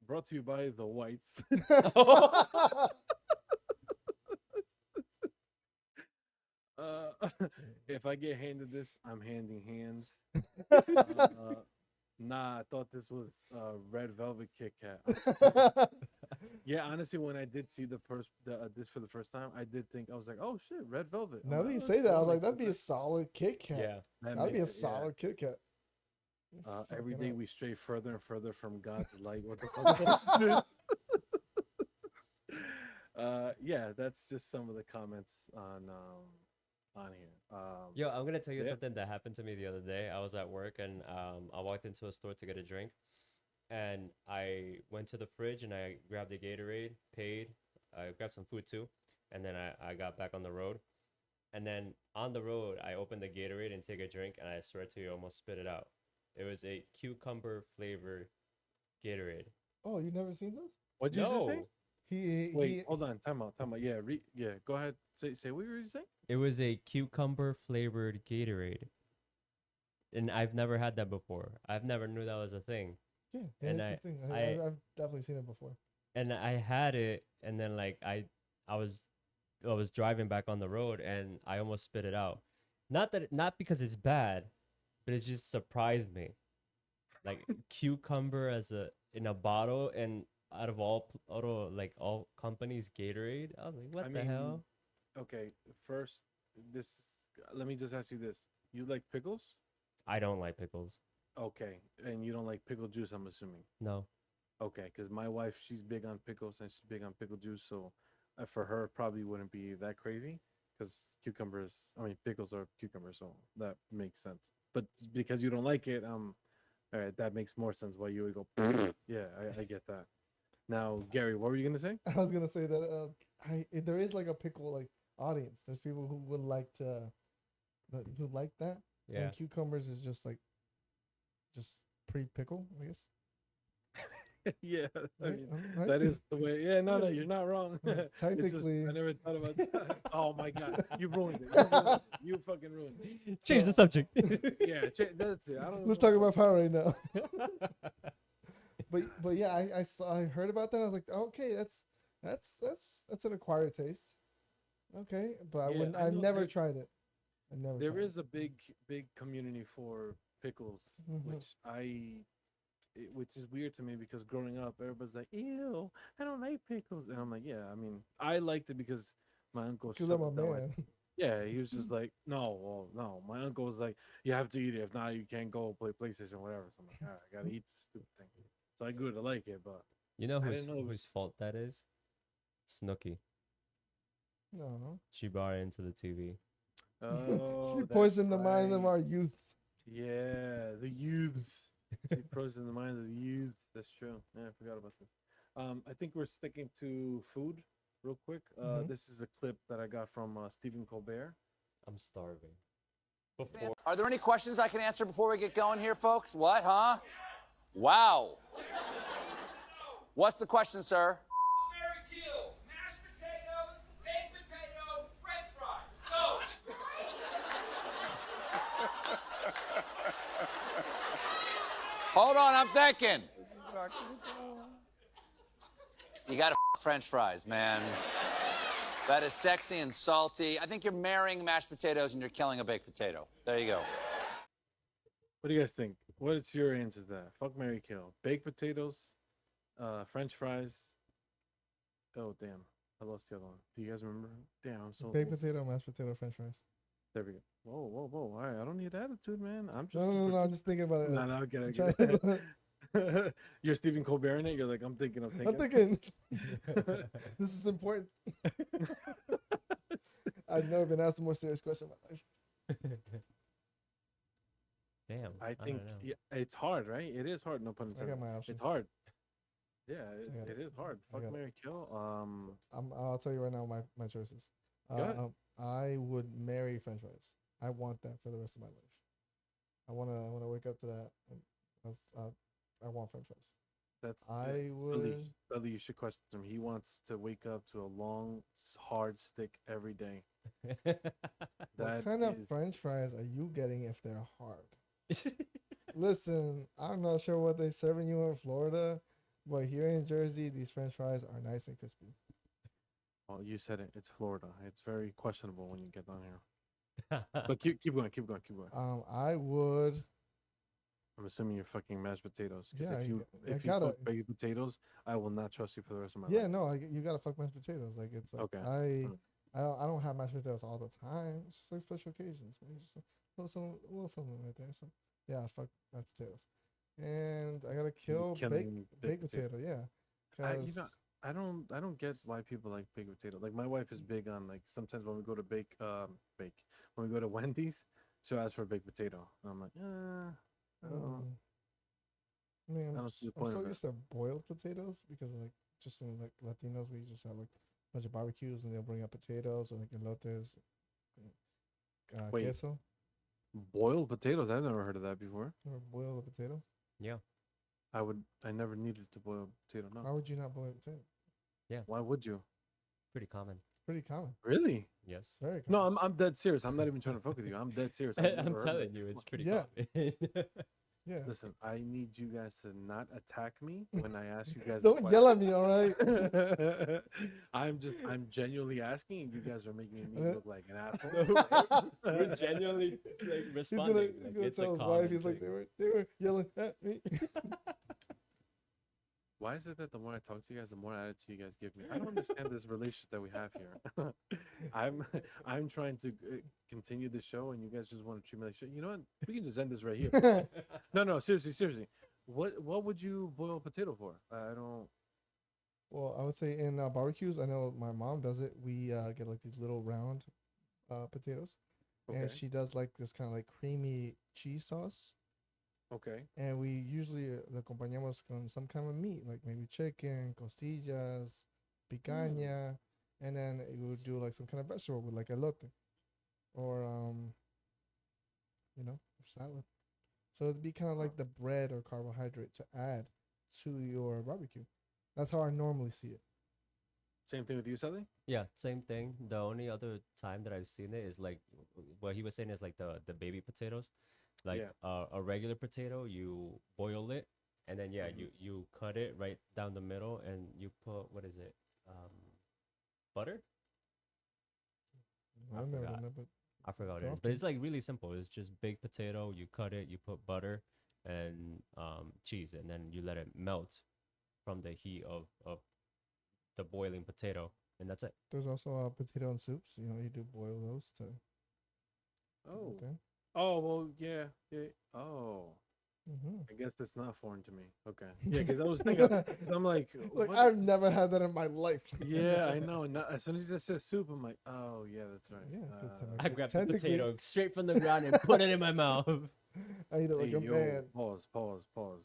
Brought to you by the whites. If I get handed this, I'm handing hands. Nah, I thought this was red velvet Kit Kat. Yeah, honestly, when I did see this for the first time, I did think I was like, "Oh shit, red velvet." I'm Now like, that you "Oh, say that, I was like, makes that'd be a sense." solid Kit Kat. Yeah. That'd be a makes it, yeah. solid Kit Kat. Every Fucking day hell. we stray further and further from God's light. What the fuck is this? Yeah, that's just some of the comments on here. Yo, I'm gonna tell you yeah. something that happened to me the other day. I was at work and I walked into a store to get a drink, and I went to the fridge and I grabbed a Gatorade, paid, I grabbed some food too, and then I got back on the road. And then on the road, I opened the Gatorade and take a drink, and I swear to you, I almost spit it out. It was a cucumber flavored Gatorade. Oh, you never seen those? What'd you just say? No, Wait, hold on. Time out. Yeah, go ahead. Say what were you saying? it was a cucumber flavored Gatorade, and I've never had that before. I've never knew that was a thing. Yeah, And it's a thing. I- I've definitely seen it before. And I had it, and then like I was driving back on the road, and I almost spit it out. Not because it's bad, but it just surprised me. Like cucumber in a bottle, and out of all companies, Gatorade. I was like, what I the mean, hell? Okay, first, this. Let me just ask you this: you like pickles? I don't like pickles. Okay, and you don't like pickle juice, I'm assuming. No. Okay, because my wife, she's big on pickles and she's big on pickle juice, so for her, it probably wouldn't be that crazy because pickles are cucumbers, so that makes sense. But because you don't like it, all right, that makes more sense why you would go. Yeah, I get that. Now, Gary, what were you gonna say? I was gonna say that there is like a pickle like audience. There's people who would like to who like that. Yeah. And cucumbers is just pre-pickle, I guess. Yeah, I Right? mean, Right? that is the way. Yeah, no, Yeah. you're not wrong. It's just, Technically- I never thought about that. Oh my god, you ruined it. You ruined it. You fucking ruined it. Change the subject. Yeah, that's it. I don't. Let's talk about power right now. but yeah, I heard about that. I was like, okay, that's an acquired taste. Okay, but I Yeah, wouldn't. I I've know never there- tried it. I never. There tried is a big community for pickles, Mhm. which is weird to me because growing up, everybody's like, "Ew, I don't like pickles," and I'm like, "Yeah, I mean, I liked it because my uncle Because shoved I'm a it down my man. Yeah, he was just like, no, well, no. My uncle was like, you have to eat it. If not, you can't go play PlayStation or whatever. So I'm like, all right, I gotta eat this stupid thing. So I grew to like it, but You know I whose didn't know it was- whose fault that is? Snooki. No. She brought it into the TV. oh, She that's poisoned the mind of right. our youth. Yeah, the youths. She poisoned the minds of the youth. That's true. Yeah, I forgot about this. I think we're sticking to food real quick. Mhm. This is a clip that I got from Stephen Colbert. I'm starving. Before Are there any questions I can answer before we get going here, folks? What, huh? Wow. What's the question, sir? Very cute. Mashed potatoes, baked potato, French fries. Go. Hold on, I'm thinking. You gotta French fries, man. That is sexy and salty. I think you're marrying mashed potatoes and you're killing a baked potato. There you go. What do you guys think? What is your answer to that? Fuck, marry, kill. Baked potatoes, French fries. Oh damn, I lost the other one. Do you guys remember? Damn, I'm so Baked potato, mashed potato, French fries. There we go. Whoa. All right, I don't need attitude, man. I'm just. No. I'm just thinking about it. No, as- I get I'm it. trying I get to- it. You're Stephen Colbert in it. You're like, I'm thinking. I'm thinking. This is important. I've never been asked a more serious question in my life. Damn. I think don't know. yeah, it's hard, right? It is hard. No pun I intended. got my options. It's hard. Yeah, I got it is hard. I Fuck, got it. marry, kill. I'll tell you right now my choices. Go ahead. I would marry French fries. I want that for the rest of my life. I wanna wake up to that. And I want French fries. That's I Billy. would. Billy, you should question him. He wants to wake up to a long, hard stick every day. What That kind of is French fries are you getting if they're hard? Listen, I'm not sure what they're serving you in Florida, but here in Jersey, these French fries are nice and crispy. well, you said it. It's Florida. It's very questionable when you get down here. But keep going, keep going, keep going. I would. I'm assuming you're fucking mashed potatoes. Because Yeah, I if you gotta. cook baked potatoes, I will not trust you for the rest of my Yeah, life. no, you gotta fuck mashed potatoes. Like it's like Okay. I don't have mashed potatoes all the time. It's just like special occasions, man. Just a little something right there. So yeah, fuck mashed potatoes. And I gotta kill killing baked baked potato. potato. Yeah, You know, because I don't get why people like baked potato. Like my wife is big on like sometimes when we go to when we go to Wendy's, she'll ask for a baked potato. And I'm like, I mean, I don't see the I'm point so of it. used to boiled potatoes because like just in like Latinos we just have like a bunch of barbecues and they'll bring up potatoes or like elotes, Wait. queso Boiled potatoes? I've never heard of that before. or boil a potato. Yeah. I never needed to boil a potato. No. Why would you not boil a potato? Why would you? Pretty common. Pretty common. Really? Yes. It's very No, common. I'm dead serious. I'm not even trying to fuck with you. I'm dead serious. I've I'm never heard of telling it you, it's before. pretty Yeah. common. Yeah. Listen, I need you guys to not attack me when I ask you guys. Don't yell at me, all right? I'm genuinely asking, and you guys are making me look like an asshole. We're genuinely like responding. He's gonna it's tell a his common wife. He's like thing. they were yelling at me. Why is it that the more I talk to you guys, the more attitude you guys give me? I don't understand this relationship that we have here. I'm trying to continue the show, and you guys just want to treat me like shit. You know what? We can just end this right here. No, seriously. What would you boil a potato for? I don't. Well, I would say in barbecues, I know my mom does it. We get like these little round potatoes, and Okay. she does like this kind of like creamy cheese sauce. Okay. And we usually lo acompañamos con some kind of meat, like maybe chicken, costillas, picanha, and then we would do like some kind of vegetable with like elote or salad. So it'd be kind of like the bread or carbohydrate to add to your barbecue. That's how I normally see it. Same thing with you, Sally? Yeah, same thing. The only other time that I've seen it is like what he was saying is like the baby potatoes. Like a regular potato, you boil it, and then you cut it right down the middle, and you put what is it, butter? I've never done that, but I forgot what it is, but it's like really simple. It's just baked potato. You cut it, you put butter, and cheese, and then you let it melt from the heat of the boiling potato, and that's it. there's also potato and soups. You know, you do boil those too. Oh. Okay. Oh well, yeah. Oh. I guess that's not foreign to me. Okay. Yeah, because I was thinking, because I'm like, Like what I've is- never had that in my life. Yeah, I know. And as soon as it says soup, I'm like, oh yeah, that's right. Yeah, 'cause I grabbed the technically- potato straight from the ground and put it in my mouth. I eat it like Hey, a yo, man. pause.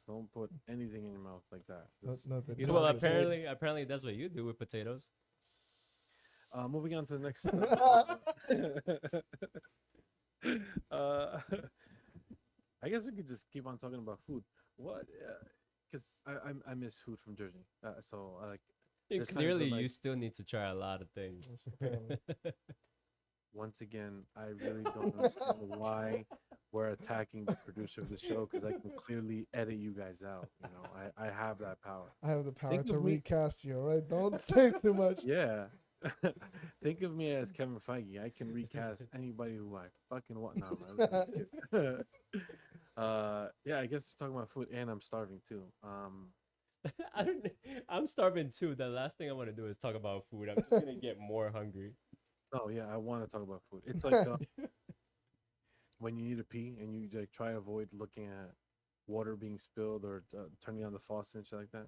Don't put anything in your mouth like that. Just- Nothing. Well, apparently that's what you do with potatoes. Moving on to the next. I guess we could just keep on talking about food. What? Because I miss food from Jersey. So I like. there's times Clearly, when, you like, still need to try a lot of things. once again, I really don't understand why we're attacking the producer of the show because I can clearly edit you guys out. You know, I have that power. I have the power Think to of me- recast you. All right, don't say too much. Yeah. Think of me as Kevin Feige. I can recast anybody who I fucking want. No, man, I'm just kidding. Yeah, I guess we're talking about food, and I'm starving too. I'm starving too. The last thing I want to do is talk about food. I'm just gonna get more hungry. Oh yeah, I want to talk about food. It's like when you need to pee and you like try to avoid looking at water being spilled or turning on the faucet and shit like that.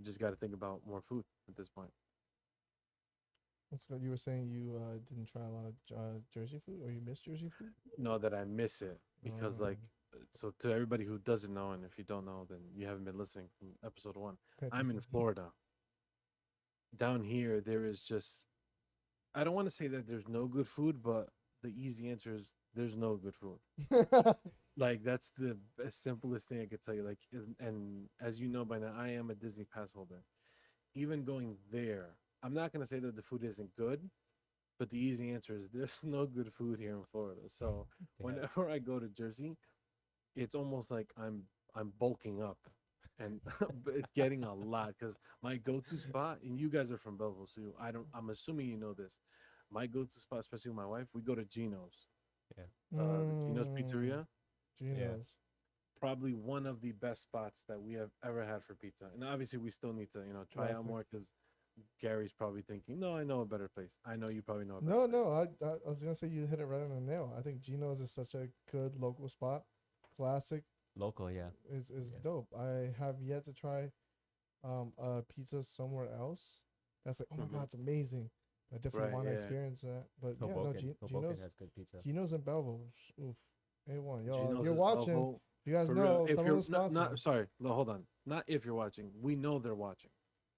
You just got to think about more food at this point. That's what you were saying. You didn't try a lot of Jersey food, or you miss Jersey food. No, that I miss it because like so to everybody who doesn't know, and if you don't know, then you haven't been listening from episode 1. I'm in Florida. Down here, there is just I don't want to say that there's no good food, but the easy answer is there's no good food. Like that's the simplest thing I could tell you. Like, and as you know by now, I am a Disney pass holder. Even going there, I'm not gonna say that the food isn't good, but the easy answer is there's no good food here in Florida. So Yeah. whenever I go to Jersey, it's almost like I'm bulking up, and but it's getting a lot because my go-to spot, and you guys are from Belleville, so I'm assuming you know this. My go-to spot, especially with my wife, we go to Gino's. Yeah. Gino's Mm, Pizzeria, Yeah. Geno's. probably one of the best spots that we have ever had for pizza. And obviously, we still need to try out Classic. more because Gary's probably thinking, no, I know a better place. I know you probably know a better No, place. no, I was gonna say you hit it right on the nail. I think Geno's is such a good local spot. Classic Local, yeah. is Yeah. dope. I have yet to try a pizza somewhere else. That's like, oh my god, Mhm. it's amazing. I definitely Right, want to yeah. experience that. But yeah, no, Hoboken has good pizza. Geno's in Belleville. Oof, A1. Yo, if Gino's you're is watching, Belleville. you guys For real. know If some of you're the spots. not sorry, no, hold on. Not if you're watching. We know they're watching.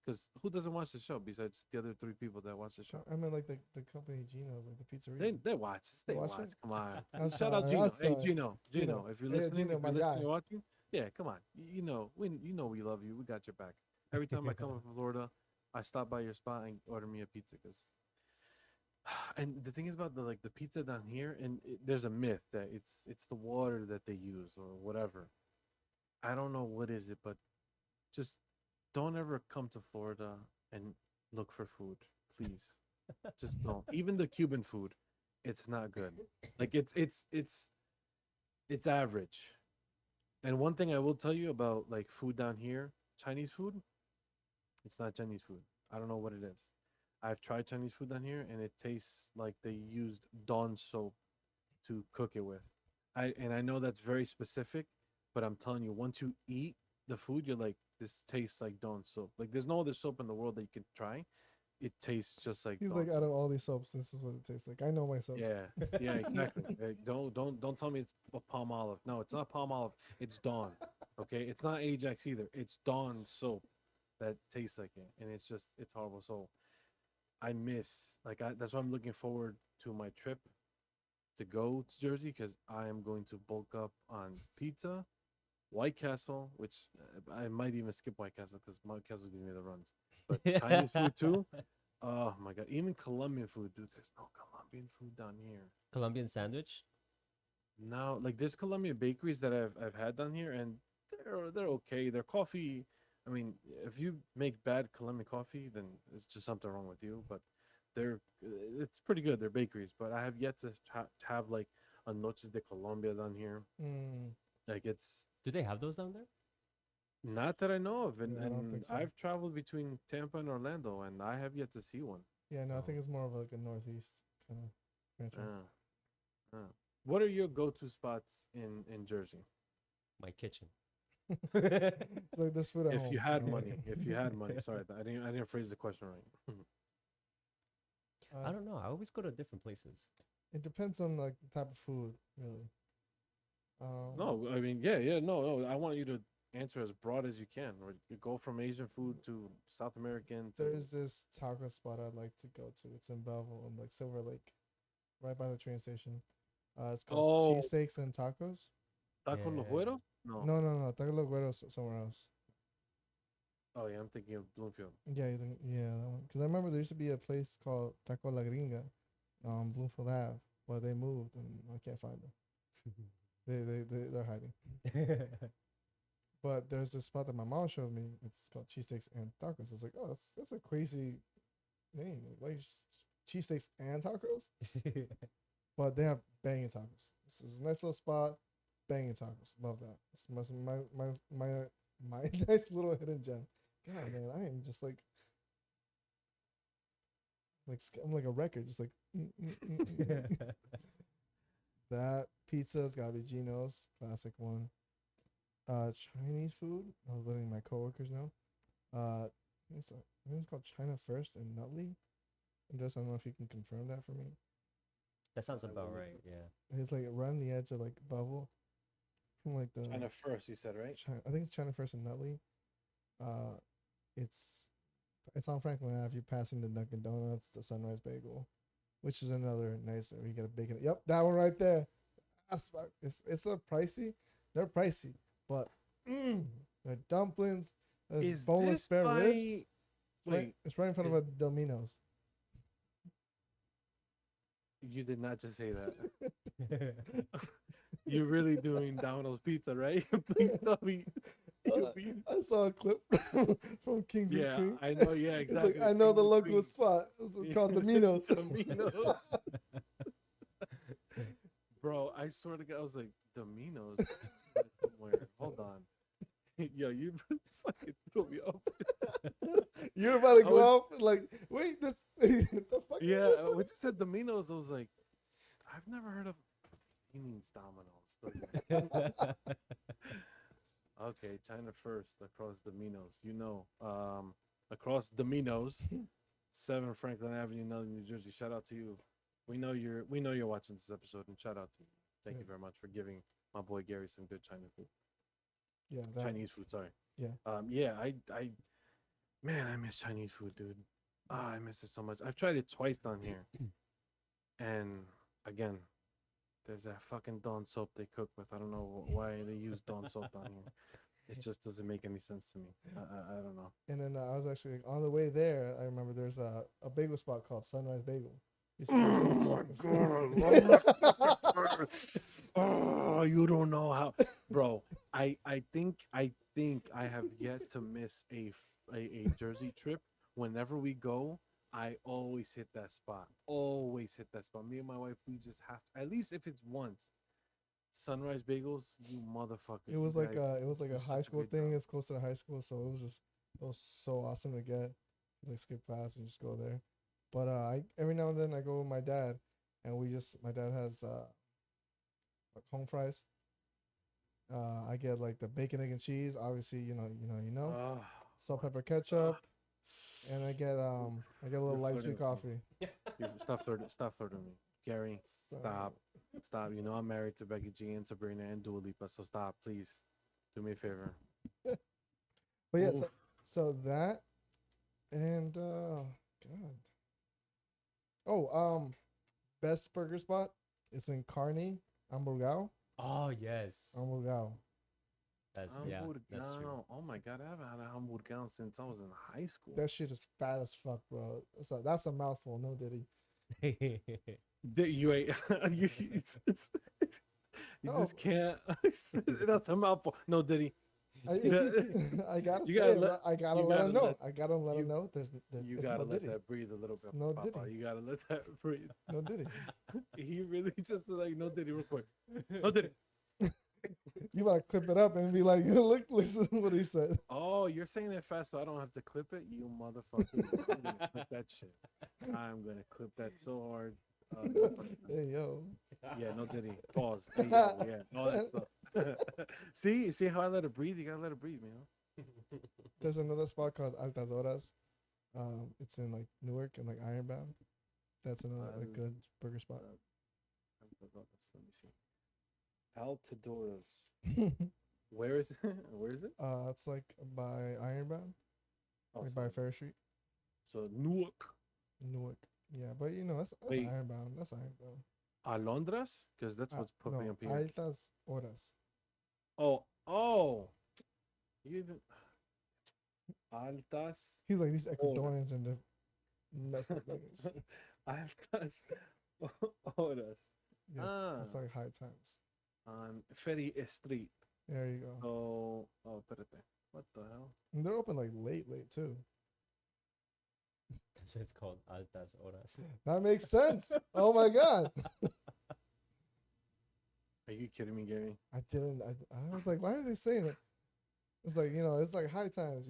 Because who doesn't watch the show besides the other three people that watch the show? I mean, like the company Geno's, like the pizzeria. They watch. They They watch watch. it? Come on. I'm Shout out sorry, Gino. I'm Hey sorry. Gino. Gino. If you're Hey, listening, Gino, if my you're listening guy. or watching, yeah, come on. You know, we love you. We got your back. Every time I come up from Florida, I stop by your spot and order me a pizza because and the thing is about the pizza down here, and there's a myth that it's the water that they use or whatever. I don't know what is it, but just don't ever come to Florida and look for food, please. Just don't. Even the Cuban food, it's not good. Like it's average. And one thing I will tell you about like food down here, Chinese food, it's not Chinese food. I don't know what it is. I've tried Chinese food down here and it tastes like they used Dawn soap to cook it with. I know that's very specific, but I'm telling you, once you eat the food, you're like, this tastes like Dawn soap. Like there's no other soap in the world that you can try. It tastes just like He's Dawn like, out soap. of all these soaps, this is what it tastes like. I know my soaps. Yeah, yeah, exactly. Don't tell me it's a palm olive. No, it's not palm olive. It's Dawn. Okay, it's not Ajax either. It's Dawn soap that tastes like it, and it's horrible. So I miss that's why I'm looking forward to my trip to go to Jersey because I am going to bulk up on pizza, White Castle, which I might even skip White Castle because White Castle gives me the runs. But Chinese food too. Oh my god, even Colombian food, dude. There's no Colombian food down here. Colombian sandwich? No, like there's Colombian bakeries that I've had down here, and they're okay. Their coffee, I mean, if you make bad Colombian coffee, then it's just something wrong with you. But they're it's pretty good. They're bakeries, but I have yet to have like a Noches de Colombia down here. Mm, Like it's Do they have those down there? not that I know of, Yeah, I don't and think so. I've traveled between Tampa and Orlando, and I have yet to see one. yeah, no, I think Oh. it's more of like a northeast kind of franchise. What are your go-to spots in Jersey? My kitchen. It's like there's food at If home. you had money, if you had money. Sorry, I didn't phrase the question right. I don't know. I always go to different places. It depends on like the type of food, really. No, I mean, yeah, no. I want you to answer as broad as you can, or you go from Asian food to South American to There's this taco spot I'd like to go to. It's in Belleville, in like Silver Lake, right by the train station. It's called Oh. Cheesesteaks and Tacos. Taco Yeah. Los Güeros? No. No. Taco Los Güeros somewhere else. Oh yeah, I'm thinking of Bloomfield. Yeah, yeah, that one. Because I remember there used to be a place called Taco La Gringa, Bloomfield Ave, but they moved and I can't find them. They're hiding. But there's this spot that my mom showed me. It's called Cheesesteaks and Tacos. I was like, oh, that's a crazy name. Like cheesesteaks and tacos? But they have banging tacos. This is a nice little spot. Banging tacos. Love that. It's my nice little hidden gem. God, man, I am just like I'm like a record, just like that. Pizza's gotta be Gino's, classic one. Chinese food. I was letting my coworkers know. I think it's called China First in Nutley. I don't know if you can confirm that for me. That sounds about right. Yeah. It's like right on the edge of like Bubble, from like the China First, you said, right? I think it's China First in Nutley. It's on Franklin Ave. You're passing the Dunkin' Donuts, the Sunrise Bagel, which is another nice. You get a bacon. Yep, that one right there. fast fuck. It's a pricey. They're pricey, but their dumplings, there's Is boneless this spare by- ribs. It's right, Wait, it's right in front of a Domino's. you did not just say that. You're really doing Domino's Pizza, right? Please tell me. I saw a clip from Kings Yeah, and Queens. I know. Yeah, It's exactly. like, I know Kings the and local Queens. spot. It's called Domino's. Domino's. Bro, I swear to God, I was like, Domino's somewhere. Hold on. Yo, you fucking threw me off. You're about to I go was- off like, wait, this. What the fuck? is Yeah, this? when you said Domino's, I was like, I've never heard of. He means Domino's. Okay, China first across Domino's. Across Domino's, 7 Franklin Avenue, Nutley, New Jersey. Shout out to you. We know you're watching this episode, and shout out to you. Thank you very much for giving my boy Gary some good China food. Yeah, that, Chinese food, sorry. Yeah. Yeah, man, I miss Chinese food, dude. I miss it so much. I've tried it twice down here. And again, there's that fucking Dawn soap they cook with. I don't know why they use Dawn soap down here. It just doesn't make any sense to me. I don't know. And then I was actually on the way there. I remember there's a bagel spot called Sunrise Bagel. Used to be really good. Oh, you don't know how, bro. I think I have yet to miss a Jersey trip. Whenever we go, I always hit that spot. Always hit that spot. Me and my wife, we just have at least if it's once. Sunrise Bagels, you motherfuckers. It was you like guys it was like do a such high school great thing. job. It's close to the high school, so it was so awesome to get. Like skip class and just go there. But I every now and then I go with my dad, and my dad has like home fries. I get like the bacon, egg, and cheese. Obviously, you know, Ah, salt, pepper, ketchup, and I get a little You're light flirting sweet with me. coffee. Stop flirting with me. Gary, stop. You know I'm married to Becky G and Sabrina and Dua Lipa, so stop, please. Do me a favor. But yeah, Oof. so that and God. Oh, best burger spot. It's in Kearney, Hamburgao. Oh yes, Hamburgao. that's true. Hamburgão. Oh my god, I haven't had a hamburgão since I was in high school. That shit is fat as fuck, bro. That's a mouthful, no Diddy. You ain't. You No. just can't. That's a mouthful. No, Diddy. I gotta You say gotta it, let- bro. I gotta you let gotta him know. let- I gotta let him you- know. You it's gotta no let Diddy. that breathe a little bit. It's no Papa. Diddy. You gotta let that breathe. No Diddy. He really just like no Diddy real quick. No Diddy. You gotta clip it up and be like, look, listen to what he said. Oh, you're saying it fast so I don't have to clip it? You motherfucker. I'm gonna clip that shit. I'm gonna clip that so hard. Hey yo. Yeah, no Diddy. Pause. Hey, yo, yeah, all that stuff. See how I let it breathe? You gotta let it breathe, man. There's another spot called Altas Horas. It's in like Newark and like Ironbound. That's another like good burger spot. Let me see. Altadoras. Where is it? Where is it? It's like by Ironbound, Oh, like so- by Fair Street, So Newark. Newark. Yeah, but you know that's Wait. Ironbound. That's Ironbound. Alondras? Because that's what's popping no, up here. Altas Horas. Oh. You even Altas. He's like these Ecuadorians and the messed up niggas. Altas horas. Yes, it's like high times. On Ferry Street. There you go. So, espérate. What the hell? And they're open like late too. That's what it's called. Altas horas. That makes sense. Oh my god. Are you kidding me, Gary? I didn't. I was like, why are they saying it? It's like, it's like high times,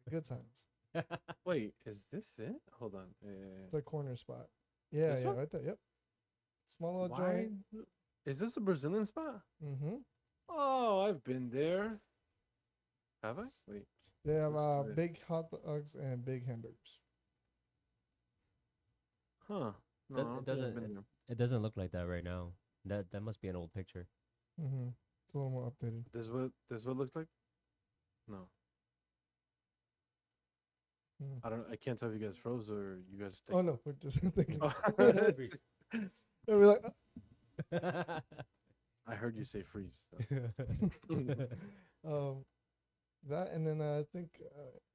good times. Wait, is this it? Hold on. It's like corner spot. Yeah, This yeah, one? right there. Yep. Small little Why? joint. Is this a Brazilian spot? Mm-hmm. Oh, I've been there. Have I? Wait. They have This is big hot dogs and big hamburgers. Huh. No, That- I don't think I've been there. It doesn't look like that right now. That must be an old picture. Mm-hmm. It's a little more updated. This what it looks like? No. Mm. I don't. I can't tell if you guys froze or you guys. Oh no, we're just thinking. Oh. And we're like, I heard you say freeze. So. That and then I think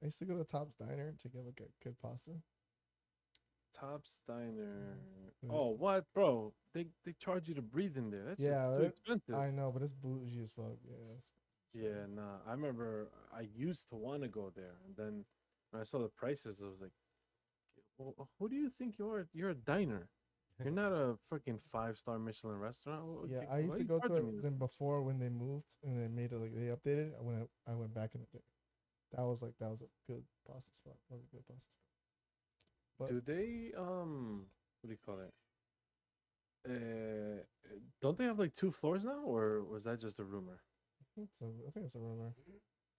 I used to go to Top's Diner to get like a good pasta. Top's Diner. Mm. Oh, what, bro? They charge you to breathe in there. That's Yeah, too expensive. I know, but it's bougie as fuck. Yeah, nah. I remember I used to want to go there, and then when I saw the prices, I was like, well, who do you think you are? You're a diner. You're not a freaking 5-star Michelin restaurant. Yeah, Why I used are to you go to charging me it this? then before when they moved and they made it like they updated. I went back in the day. That was a good pasta spot. That was a good pasta spot. But Do they what do you call it? Don't they have like 2 floors now, or was that just a rumor? I think it's a rumor.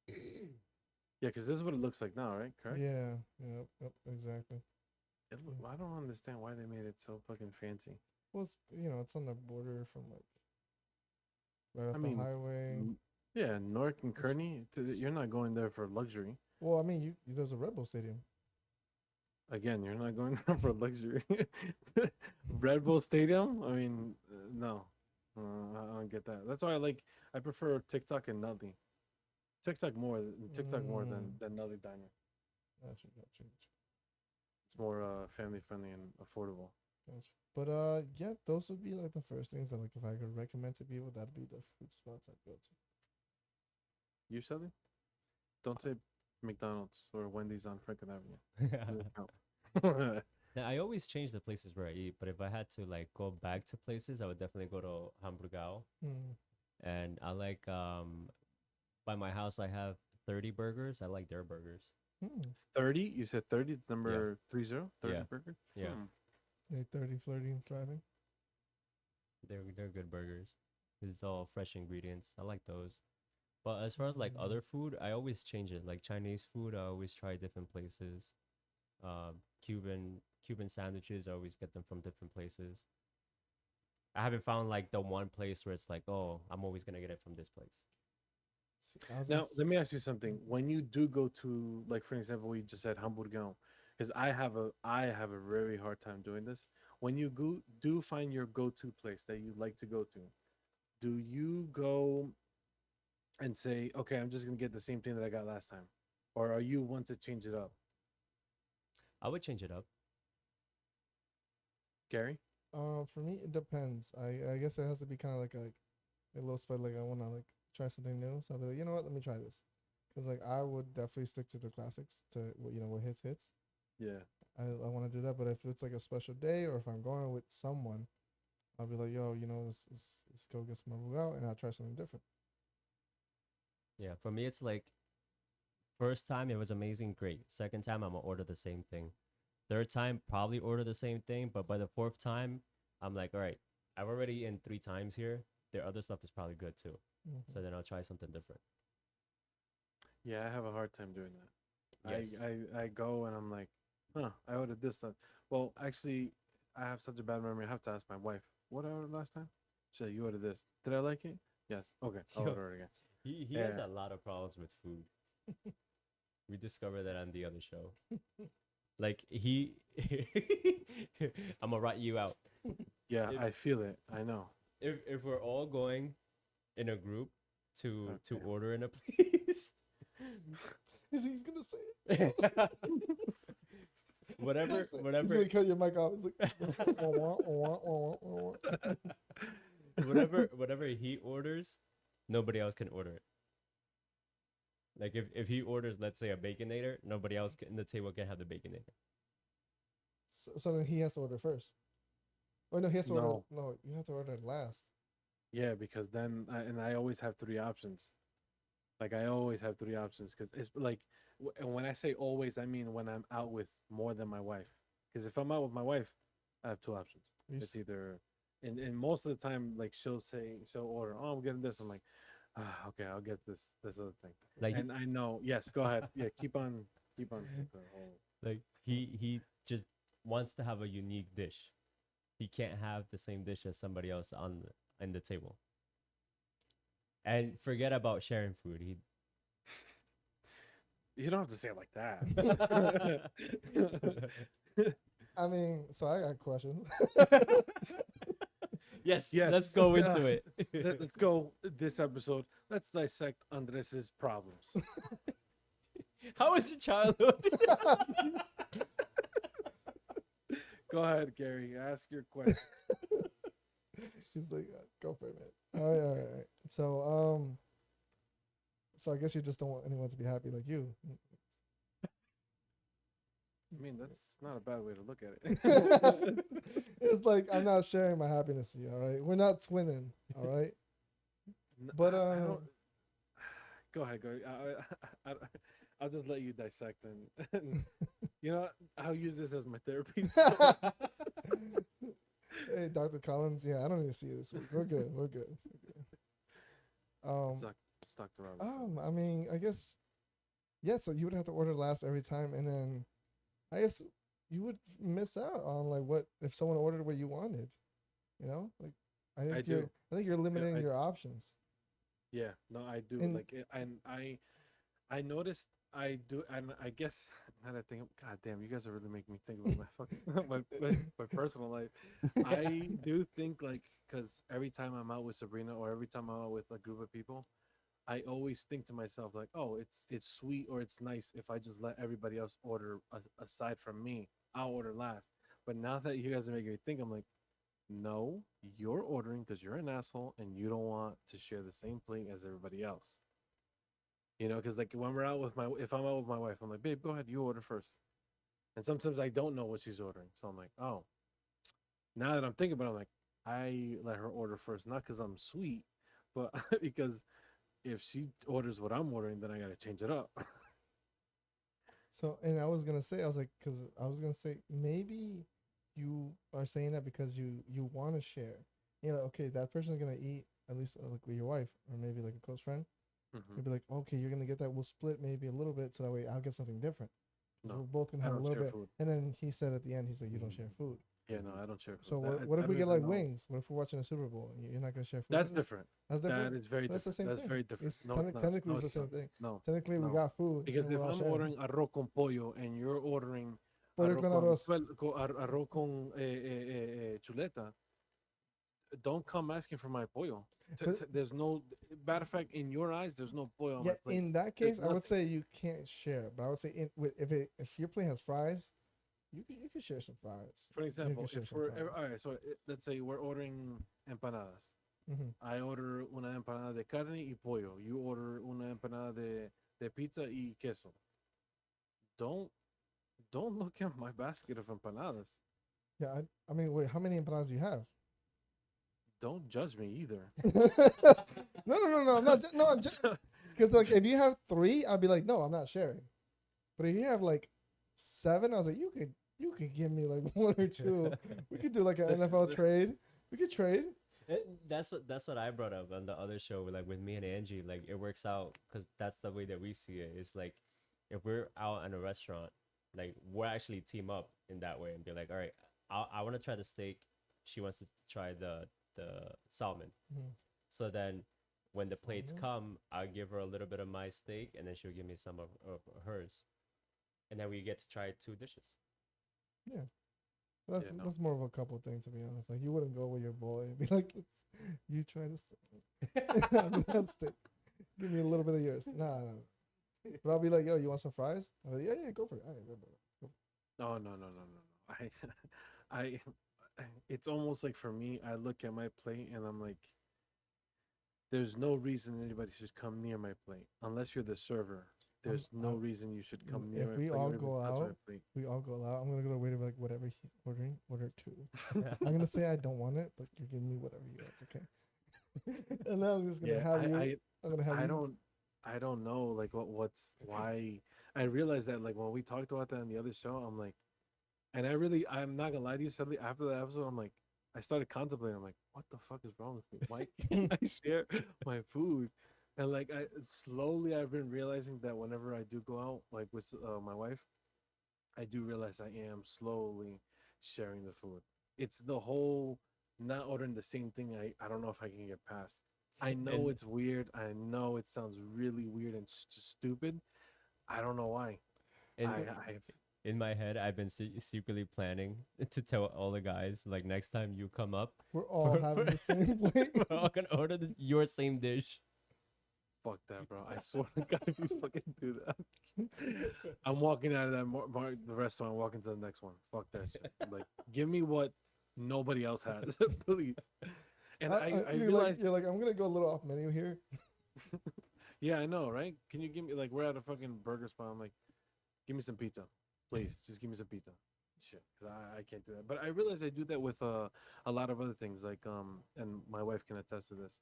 Yeah, because this is what it looks like now, right? Correct. Yeah, yep, exactly. I don't understand why they made it so fucking fancy. Well, it's on the border from like right I off mean, the highway. Yeah, Newark and Kearney. You're not going there for luxury. Well, I mean, there's a Red Bull Stadium. Again, you're not going there for luxury. Red Bull Stadium. I mean, no, I don't get that. That's why I prefer TikTok and Nutty. TikTok more than Nutty Diner. Gotcha. It's more family friendly and affordable. Gotcha. But yeah, those would be like the first things that like if I could recommend to people, that'd be the food spots I'd go to. You, Shelly? Don't say McDonald's or Wendy's on Franklin Avenue. No. Now, I always change the places where I eat, but if I had to like go back to places, I would definitely go to Hamburgao. And I like by my house I have 30 burgers. I like their burgers. 30? You said 30? Number 30? 30 Yeah. burger? Yeah. Hey, 30 flirty and thriving. They're good burgers. It's all fresh ingredients. I like those. But as far as like other food, I always change it. Like Chinese food, I always try different places. Cuban sandwiches, I always get them from different places. I haven't found like the one place where it's like, oh, I'm always gonna get it from this place. Now, let me ask you something. When you do go to, like, for example, you just said Hamburgão, because I have a very hard time doing this. When you do find your go-to place that you like to go to, do you go and say, okay, I'm just gonna get the same thing that I got last time, or are you one to change it up? I would change it up. Gary? For me, it depends. I guess it has to be kind of like a little spot. Like I want to like try something new. So I'll be like, you know what? Let me try this. Cause like I would definitely stick to the classics. To what hits. Yeah. I want to do that. But if it's like a special day or if I'm going with someone, I'll be like, yo, let's go get some out and I'll try something different. Yeah, for me it's like first time it was amazing, great. Second time I'm gonna order the same thing. Third time probably order the same thing, but by the fourth time I'm like, all right, I've already eaten 3 times here. Their other stuff is probably good too. So then I'll try something different. Yeah, I have a hard time doing that. Yes. I go and I'm like, I ordered this stuff. Well, actually, I have such a bad memory. I have to ask my wife, what I ordered last time? She said, you ordered this. Did I like it? Yes. Okay, I'll order it again. He has a lot of problems with food. We discovered that on the other show. Like I'm gonna write you out. Yeah, I feel it. I know. If we're all going in a group to order in a place, He's gonna say it. whatever. He's gonna cut your mic off. It's like whatever he orders, nobody else can order it. Like if he orders, let's say a Baconator, nobody else in the table can have the Baconator. So then he has to order first. Oh no, he has to order. No. No, you have to order it last. Yeah, because then I always have 3 options. Like I always have 3 options because it's like and when I say always, I mean when I'm out with more than my wife. Because if I'm out with my wife, I have 2 options. It's either and most of the time, like she'll order, oh, I'm getting this. I'm like, okay, I'll get this other thing. Like and I know, yes, go ahead. Yeah, keep on. Like he just wants to have a unique dish. He can't have the same dish as somebody else in the table. And forget about sharing food. You don't have to say it like that. I mean, so I got questions. Yes, Yes. let's go into it. Let's go this episode. Let's dissect Andres's problems. How was your childhood? Go ahead, Gary. Ask your question. She's like, go for it, man. All right. So I guess you just don't want anyone to be happy like you. I mean, that's not a bad way to look at it. It's like I'm not sharing my happiness with you. All right, we're not twinning. All right. But I don't. Go ahead, go. I'll just let you dissect and you know what? I'll use this as my therapy. Hey, Dr. Collins. Yeah, I don't need to see you this week. We're good. We're good. It's Dr. Robert. I mean, I guess, yeah. So you would have to order last every time, and then, I guess you would miss out on like what if someone ordered what you wanted. You know, like I think you're limiting your options. Yeah, no, I do. And- Like, and I noticed I do, and I guess now that I think, God damn, you guys are really making me think about my fucking my personal life. I do think like, because every time I'm out with Sabrina or every time I'm out with a group of people, I always think to myself like, oh, it's sweet or it's nice if I just let everybody else order aside from me. I'll order last. But now that you guys are making me think, I'm like, no, you're ordering because you're an asshole and you don't want to share the same plate as everybody else. You know, because like when we're out with if I'm out with my wife, I'm like, babe, go ahead, you order first. And sometimes I don't know what she's ordering, so I'm like, oh. Now that I'm thinking about it, I'm like, I let her order first, not because I'm sweet, but because if she orders what I'm ordering, then I gotta change it up. So, and I was gonna say, maybe you are saying that because you want to share. You know, okay, that person's gonna eat at least like with your wife or maybe like a close friend. You'd be like, okay, you're gonna get that. We'll split maybe a little bit, so that way I'll get something different. No, We're both gonna I have a don't little share bit. food. And then he said at the end, he's like, you don't share food. Yeah, no, I don't share food. So That- what I if we don't get like even know. wings? What if we're watching a Super Bowl and you're not gonna share food? That's different. That's different. That is very That's the different. same That's thing. very different. It's No, it's not. technically No, it's the it's same not. thing. No, Technically, we no. got food. Because and if we're all I'm sharing. ordering arroz con pollo and you're ordering Pollo con arroz. arroz con chuleta, don't come asking for my pollo. But- There's no, matter of fact, in your eyes, there's no pollo on Yeah, my plate. in that There's case, I would nothing. say you can't share. But I would say if your plate has fries, you could share some fries. For example, share if some we're fries. all right, so let's say we're ordering empanadas. Mhm. I order una empanada de carne y pollo. You order una empanada de pizza y queso. Don't look at my basket of empanadas. Yeah, I mean, wait, how many empanadas do you have? Don't judge me either. No. I'm not. No, I'm just because like if you have 3, I'd be like, no, I'm not sharing. But if you have like 7, I was like, you could give me like 1 or 2. We could do like an Listen, NFL trade. We could trade. That's what I brought up on the other show, like with me and Angie. Like it works out because that's the way that we see it. It's like if we're out in a restaurant, like we'll actually team up in that way and be like, all right, I want to try the steak. She wants to try the salmon. Mhm. So then when the plates Salmon? come, I'll give her a little bit of my steak and then she'll give me some of hers. And then we get to try 2 dishes. Yeah. That's Yeah, no. that's more of a couple thing to be honest. Like you wouldn't go with your boy and be like, you try this. That steak. Give me a little bit of yours. Nah. But I'll be like, yo, you want some fries? I'm like, yeah, go for it. All right, go. No. I it's almost like for me, I look at my plate and I'm like, there's no reason anybody should come near my plate unless you're the server. There's no reason you should come near If my we plate. all or even go touch my out, plate. we all go out. I'm gonna go to the waiter like whatever he's ordering, order 2. I'm gonna say I don't want it, but you're giving me whatever you want, okay? And then I'm just gonna Yeah, have you. I'm gonna have I you. don't know like what's why I realized that like when we talked about that on the other show, I'm like, and I'm not gonna lie to you, suddenly after the episode, I'm like, I started contemplating. I'm like, what the fuck is wrong with me? Why can't I share my food? And like I've been realizing that whenever I do go out, like with my wife, I do realize I am slowly sharing the food. It's the whole not ordering the same thing. I don't know if I can get past. I know And- it's weird. I know it sounds really weird and stupid. I don't know why. And in my head, I've been secretly planning to tell all the guys, like, next time you come up, We're all having the same plate. we're all gonna order your same dish. Fuck that, bro. I swear to God, if you fucking do that, I'm walking out of that the restaurant, walking to the next one. Fuck that shit. Like, give me what nobody else has, please. And I you're realized, like, you're like, I'm gonna go a little off menu here. yeah, I know, right? Can you give me, like, we're at a fucking burger spot. I'm like, give me some pizza, please. Just give me some pizza. Shit, 'cause I can't do that. But I realize I do that with a lot of other things, like and my wife can attest to this.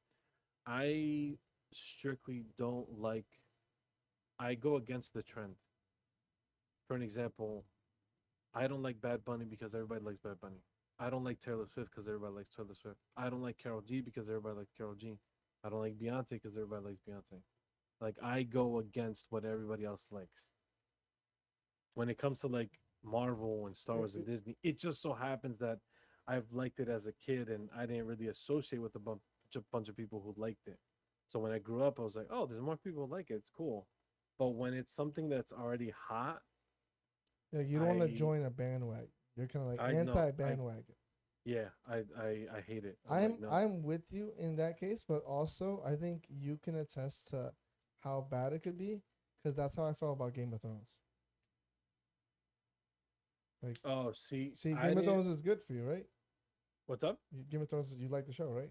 I strictly don't like. I go against the trend. For an example, I don't like Bad Bunny because everybody likes Bad Bunny. I don't like Taylor Swift because everybody likes Taylor Swift. I don't like Carol G because everybody likes Carol G. I don't like Beyonce because everybody likes Beyonce. Like, I go against what everybody else likes. When it comes to like Marvel and Star Wars and Disney, it just so happens that I've liked it as a kid and I didn't really associate with a bunch of people who liked it. So when I grew up, I was like, oh, there's more people who like it. It's cool. But when it's something that's already hot, Yeah, you don't want to I- join a bandwagon. You're kind of like I know, anti bandwagon. yeah, I hate it. I'm like, no. I'm with you in that case, but also I think you can attest to how bad it could be because that's how I felt about Game of Thrones. Like, Oh, see, see, I Game of didn't- Thrones is good for you, right? What's up? Game of Thrones, you like the show, right?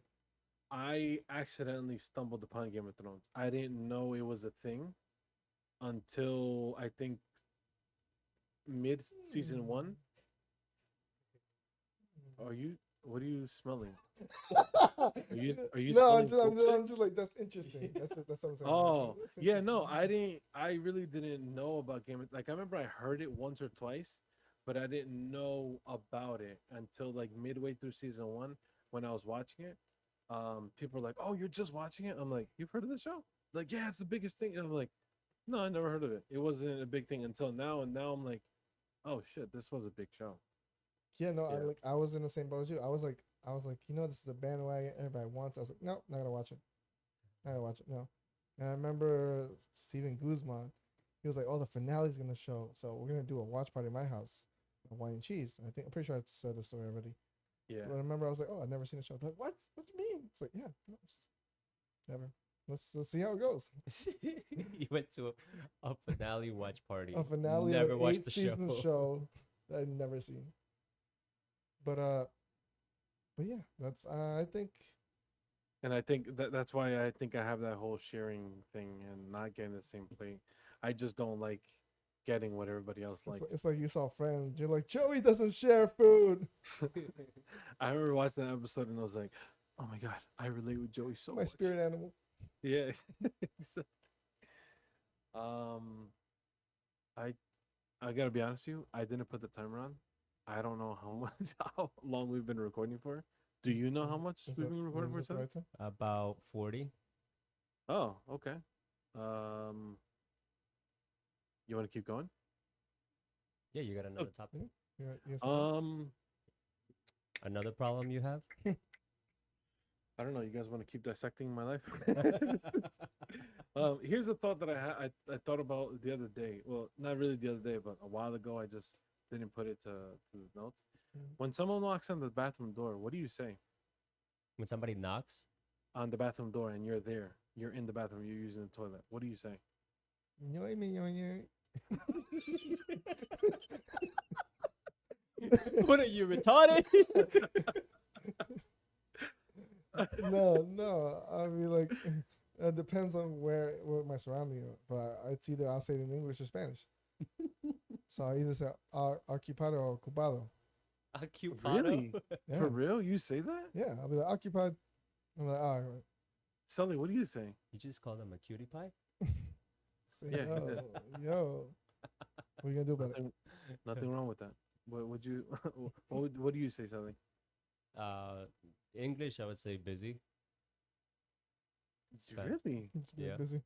I accidentally stumbled upon Game of Thrones. I didn't know it was a thing until I think mid season 1. Are you? What are you smelling? Are you No, smelling bullshit? I'm just like that's interesting. That's what I'm saying. Oh, That's yeah, no, interesting. I really didn't know about Game of, like, I remember I heard it once or twice, but I didn't know about it until like midway through season 1 when I was watching it. People were like, "Oh, you're just watching it?" I'm like, "You've heard of the show?" Like, "Yeah, it's the biggest thing." And I'm like, "No, I never heard of it. It wasn't a big thing until now." And now I'm like, "Oh shit, this was a big show." Yeah, no, Yeah. I was in the same boat as you. I was like, you know, this is the bandwagon everybody wants. I was like, no, not gonna watch it. Not gonna watch it. No. And I remember Steven Guzman. He was like, "Oh, the finale's gonna show, so we're gonna do a watch party at my house, wine and cheese." And I'm pretty sure I said this story already. Yeah. But I remember I was like, "Oh, I've never seen a show." They're like, what? What do you mean? It's like, yeah, no, it's just never. Let's see how it goes. You went to a finale watch party. A finale Never of watched an the 8-season show. show that I've never seen. But yeah, that's I think And I think that's why I think I have that whole sharing thing and not getting the same plate. I just don't like getting what everybody else likes. it's like you saw Friends. You're like, Joey doesn't share food. I remember watching that episode and I was like, "Oh my god, I relate with Joey so My much." spirit animal. Yeah. Exactly. Um, I gotta be honest with you. I didn't put the timer on. I don't know how much how long we've been recording for. Do you know how much we've been recording for? Is that the Seth? right time? About 40. Oh, okay. You want to keep going? Yeah, you got another topic? Yeah, yes, please. Another problem you have? I don't know. You guys want to keep dissecting my life? Here's a thought that I thought about the other day. Well, not really the other day, but a while ago. I just didn't put it to the notes. When someone knocks on the bathroom door, what do you say? When somebody knocks? On the bathroom door and you're there. You're in the bathroom. You're using the toilet. What do you say? What are you, retarded? No. I mean, like, it depends on where my surrounding are. But it's either I'll say it in English or Spanish. So I either say ocupado or ocupado. Occupado? Really? Yeah. For real? You say that? Yeah, I'll be like occupied. I'm like, all right. Sully, what do you say? You just call them a cutie pie? Say, Yeah, he yo, what are you gonna do about it? Nothing wrong with that. What would you? What do you say, Sully? English, I would say busy. Really? It's been Yeah. busy.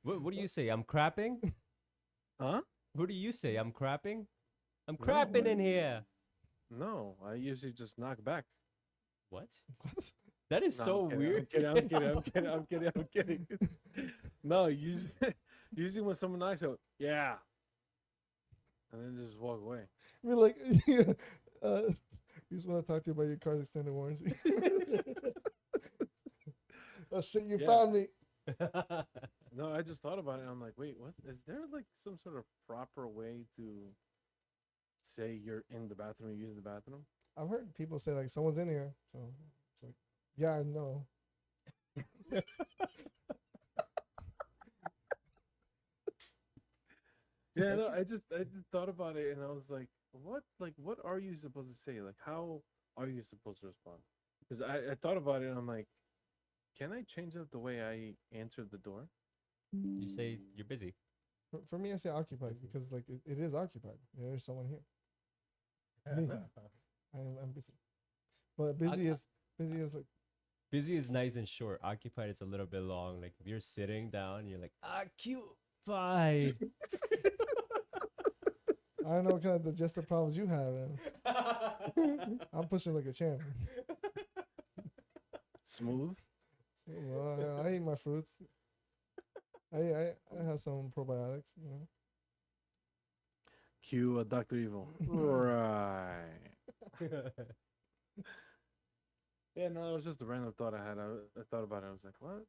What do you say? I'm crapping? Huh? What do you say? I'm crapping? I'm crapping in here. No, I usually just knock back. What? What? That is No, so I'm kidding, weird. I'm kidding. No, usually when someone knocks out, yeah. and then just walk away. We're like, we just want to talk to you about your car's extended warranty. Oh shit, you Yeah. found me. No, I just thought about it. And I'm like, wait, what? Is there like some sort of proper way to say you're in the bathroom, you're using the bathroom? I've heard people say like someone's in here, so it's like, yeah, I know. Yeah, no, I just thought about it, and I was like, what are you supposed to say? Like, how are you supposed to respond? Because I thought about it, and I'm like, can I change up the way I answered the door? You say you're busy. For me, I say occupied because like it is occupied. There's someone here. Me. I'm busy. But busy is like Busy is nice and short. Occupied is a little bit long. Like if you're sitting down, you're like occupied. I don't know what kind of digestive problems you have, man. I'm pushing like a champ. Smooth. Well, I eat my fruits. I have some probiotics, you know. Cue Dr. Evil. Right. Yeah, no, it was just a random thought I had. I thought about it. I was like, what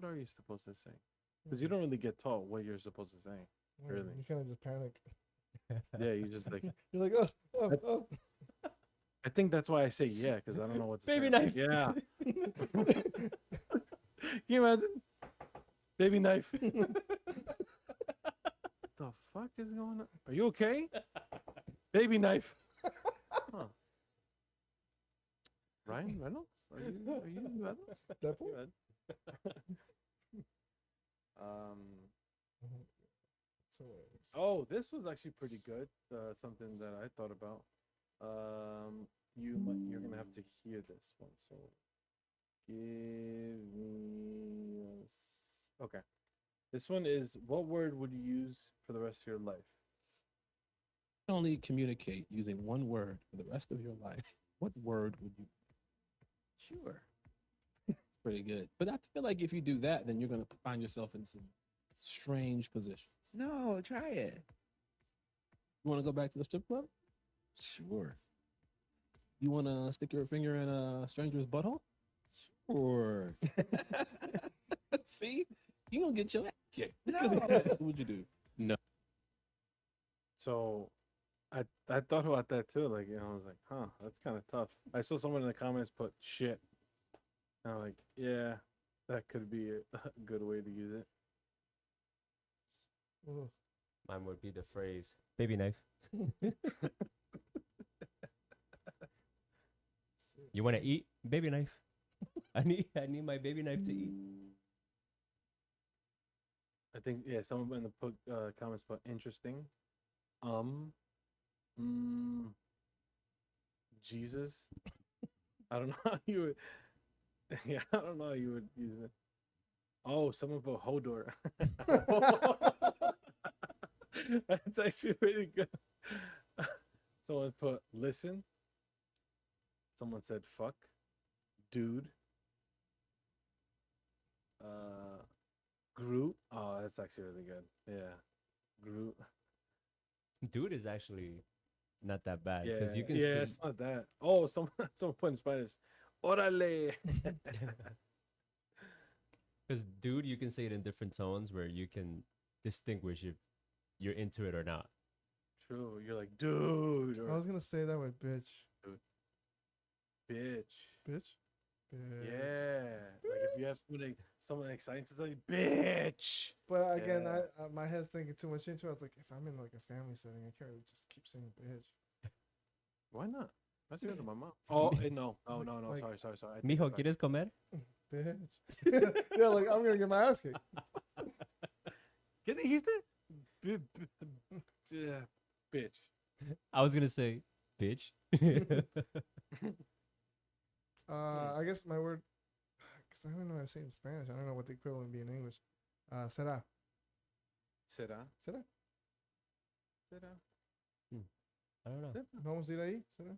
are you supposed to say? Because you don't really get taught what you're supposed to say. Yeah, Really. you kind of just panic. Yeah, you just like. You're like, oh. I think that's why I say yeah, because I don't know what to Baby say. knife. Yeah. Can you imagine? Baby knife. The fuck is going on? Are you okay? Baby knife. Huh. Ryan Reynolds? Are you Reynolds? Deadpool? So, Oh, this was actually pretty good. Something that I thought about. You're gonna have to hear this one. So give me okay. This one is, what word would you use for the rest of your life? Only communicate using one word for the rest of your life. What word would you? Sure. It's pretty good. But I feel like if you do that, then you're going to find yourself in some strange positions. No, try it. You want to go back to the strip club? Sure. You want to stick your finger in a stranger's butthole? Sure. See? You're going to get your ass kicked. No. What would you do? No. So I thought about that too. Like, I was like, huh, that's kind of tough. I saw someone in the comments put shit. And I'm like, yeah, that could be a good way to use it. Mine would be the phrase baby knife. You want to eat? Baby knife. I need my baby knife to eat. I think, yeah, someone in the comments put interesting. Jesus. I don't know how you would. Yeah, I don't know how you would use it. Oh, someone put Hodor. That's actually pretty good. Someone put listen. Someone said fuck. Dude. Groot. Oh, that's actually really good. Yeah. Groot. Dude is actually not that bad Yeah, because you can yeah, see. it's not that. Oh, someone put in Spanish. Orale. Because dude, you can say it in different tones where you can distinguish if you're into it or not. True. You're like, dude. I was gonna say that with bitch. Bitch. Bitch? Bitch. Yeah. Like if you have someone exciting to say, bitch. But again, Yeah. my head's thinking too much into it. I was like, if I'm in like a family setting, I can't really just keep saying bitch. Why not? I said it to my mom. Oh, no. Oh, no. Like, Sorry. I take Mijo, it back. ¿quieres comer? Bitch. Yeah, like I'm gonna get my ass kicked. He's there? Yeah, bitch. I was gonna say, bitch. I guess my word, because I don't know how to say it in Spanish. I don't know what the equivalent would be in English. Será. Será? Será. I don't know. Vamos a ir ahí. Será.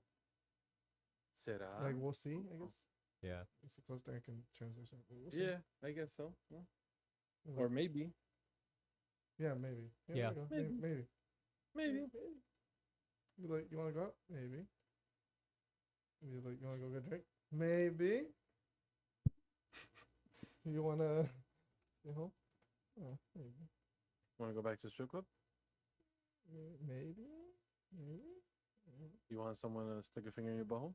Será? Like we'll see, I guess. Yeah. It's the closest thing I can translate. We'll see. Yeah, I guess so. Yeah. Like, Or maybe. Yeah, maybe. Yeah. There we go. Maybe. Maybe. You like? You want to go out? Maybe. You like? You want to go get a drink? Maybe. You want to stay home? Oh, maybe. Want to go back to the strip club? Maybe. Maybe. You want someone to stick a finger in your butthole?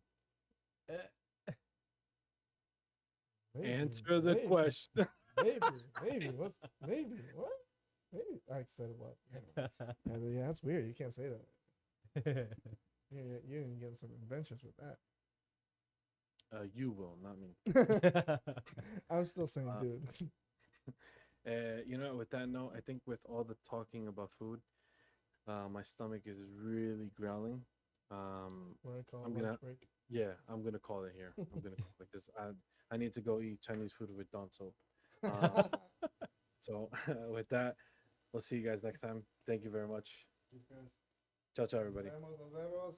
Maybe. Answer the Maybe. question. Maybe. What's maybe? What? Maybe. I said what? Yeah, that's weird. You can't say that. You didn't get some adventures with that. You will, not me. I'm still saying, dude. You know, with that note, I think with all the talking about food, my stomach is really growling. Wanna call I'm lunch gonna, break? yeah, I'm gonna call it here. I'm gonna call it because I need to go eat Chinese food with Don Soap. So with that, we'll see you guys next time. Thank you very much. These guys. Ciao, ciao, everybody. Nos vemos.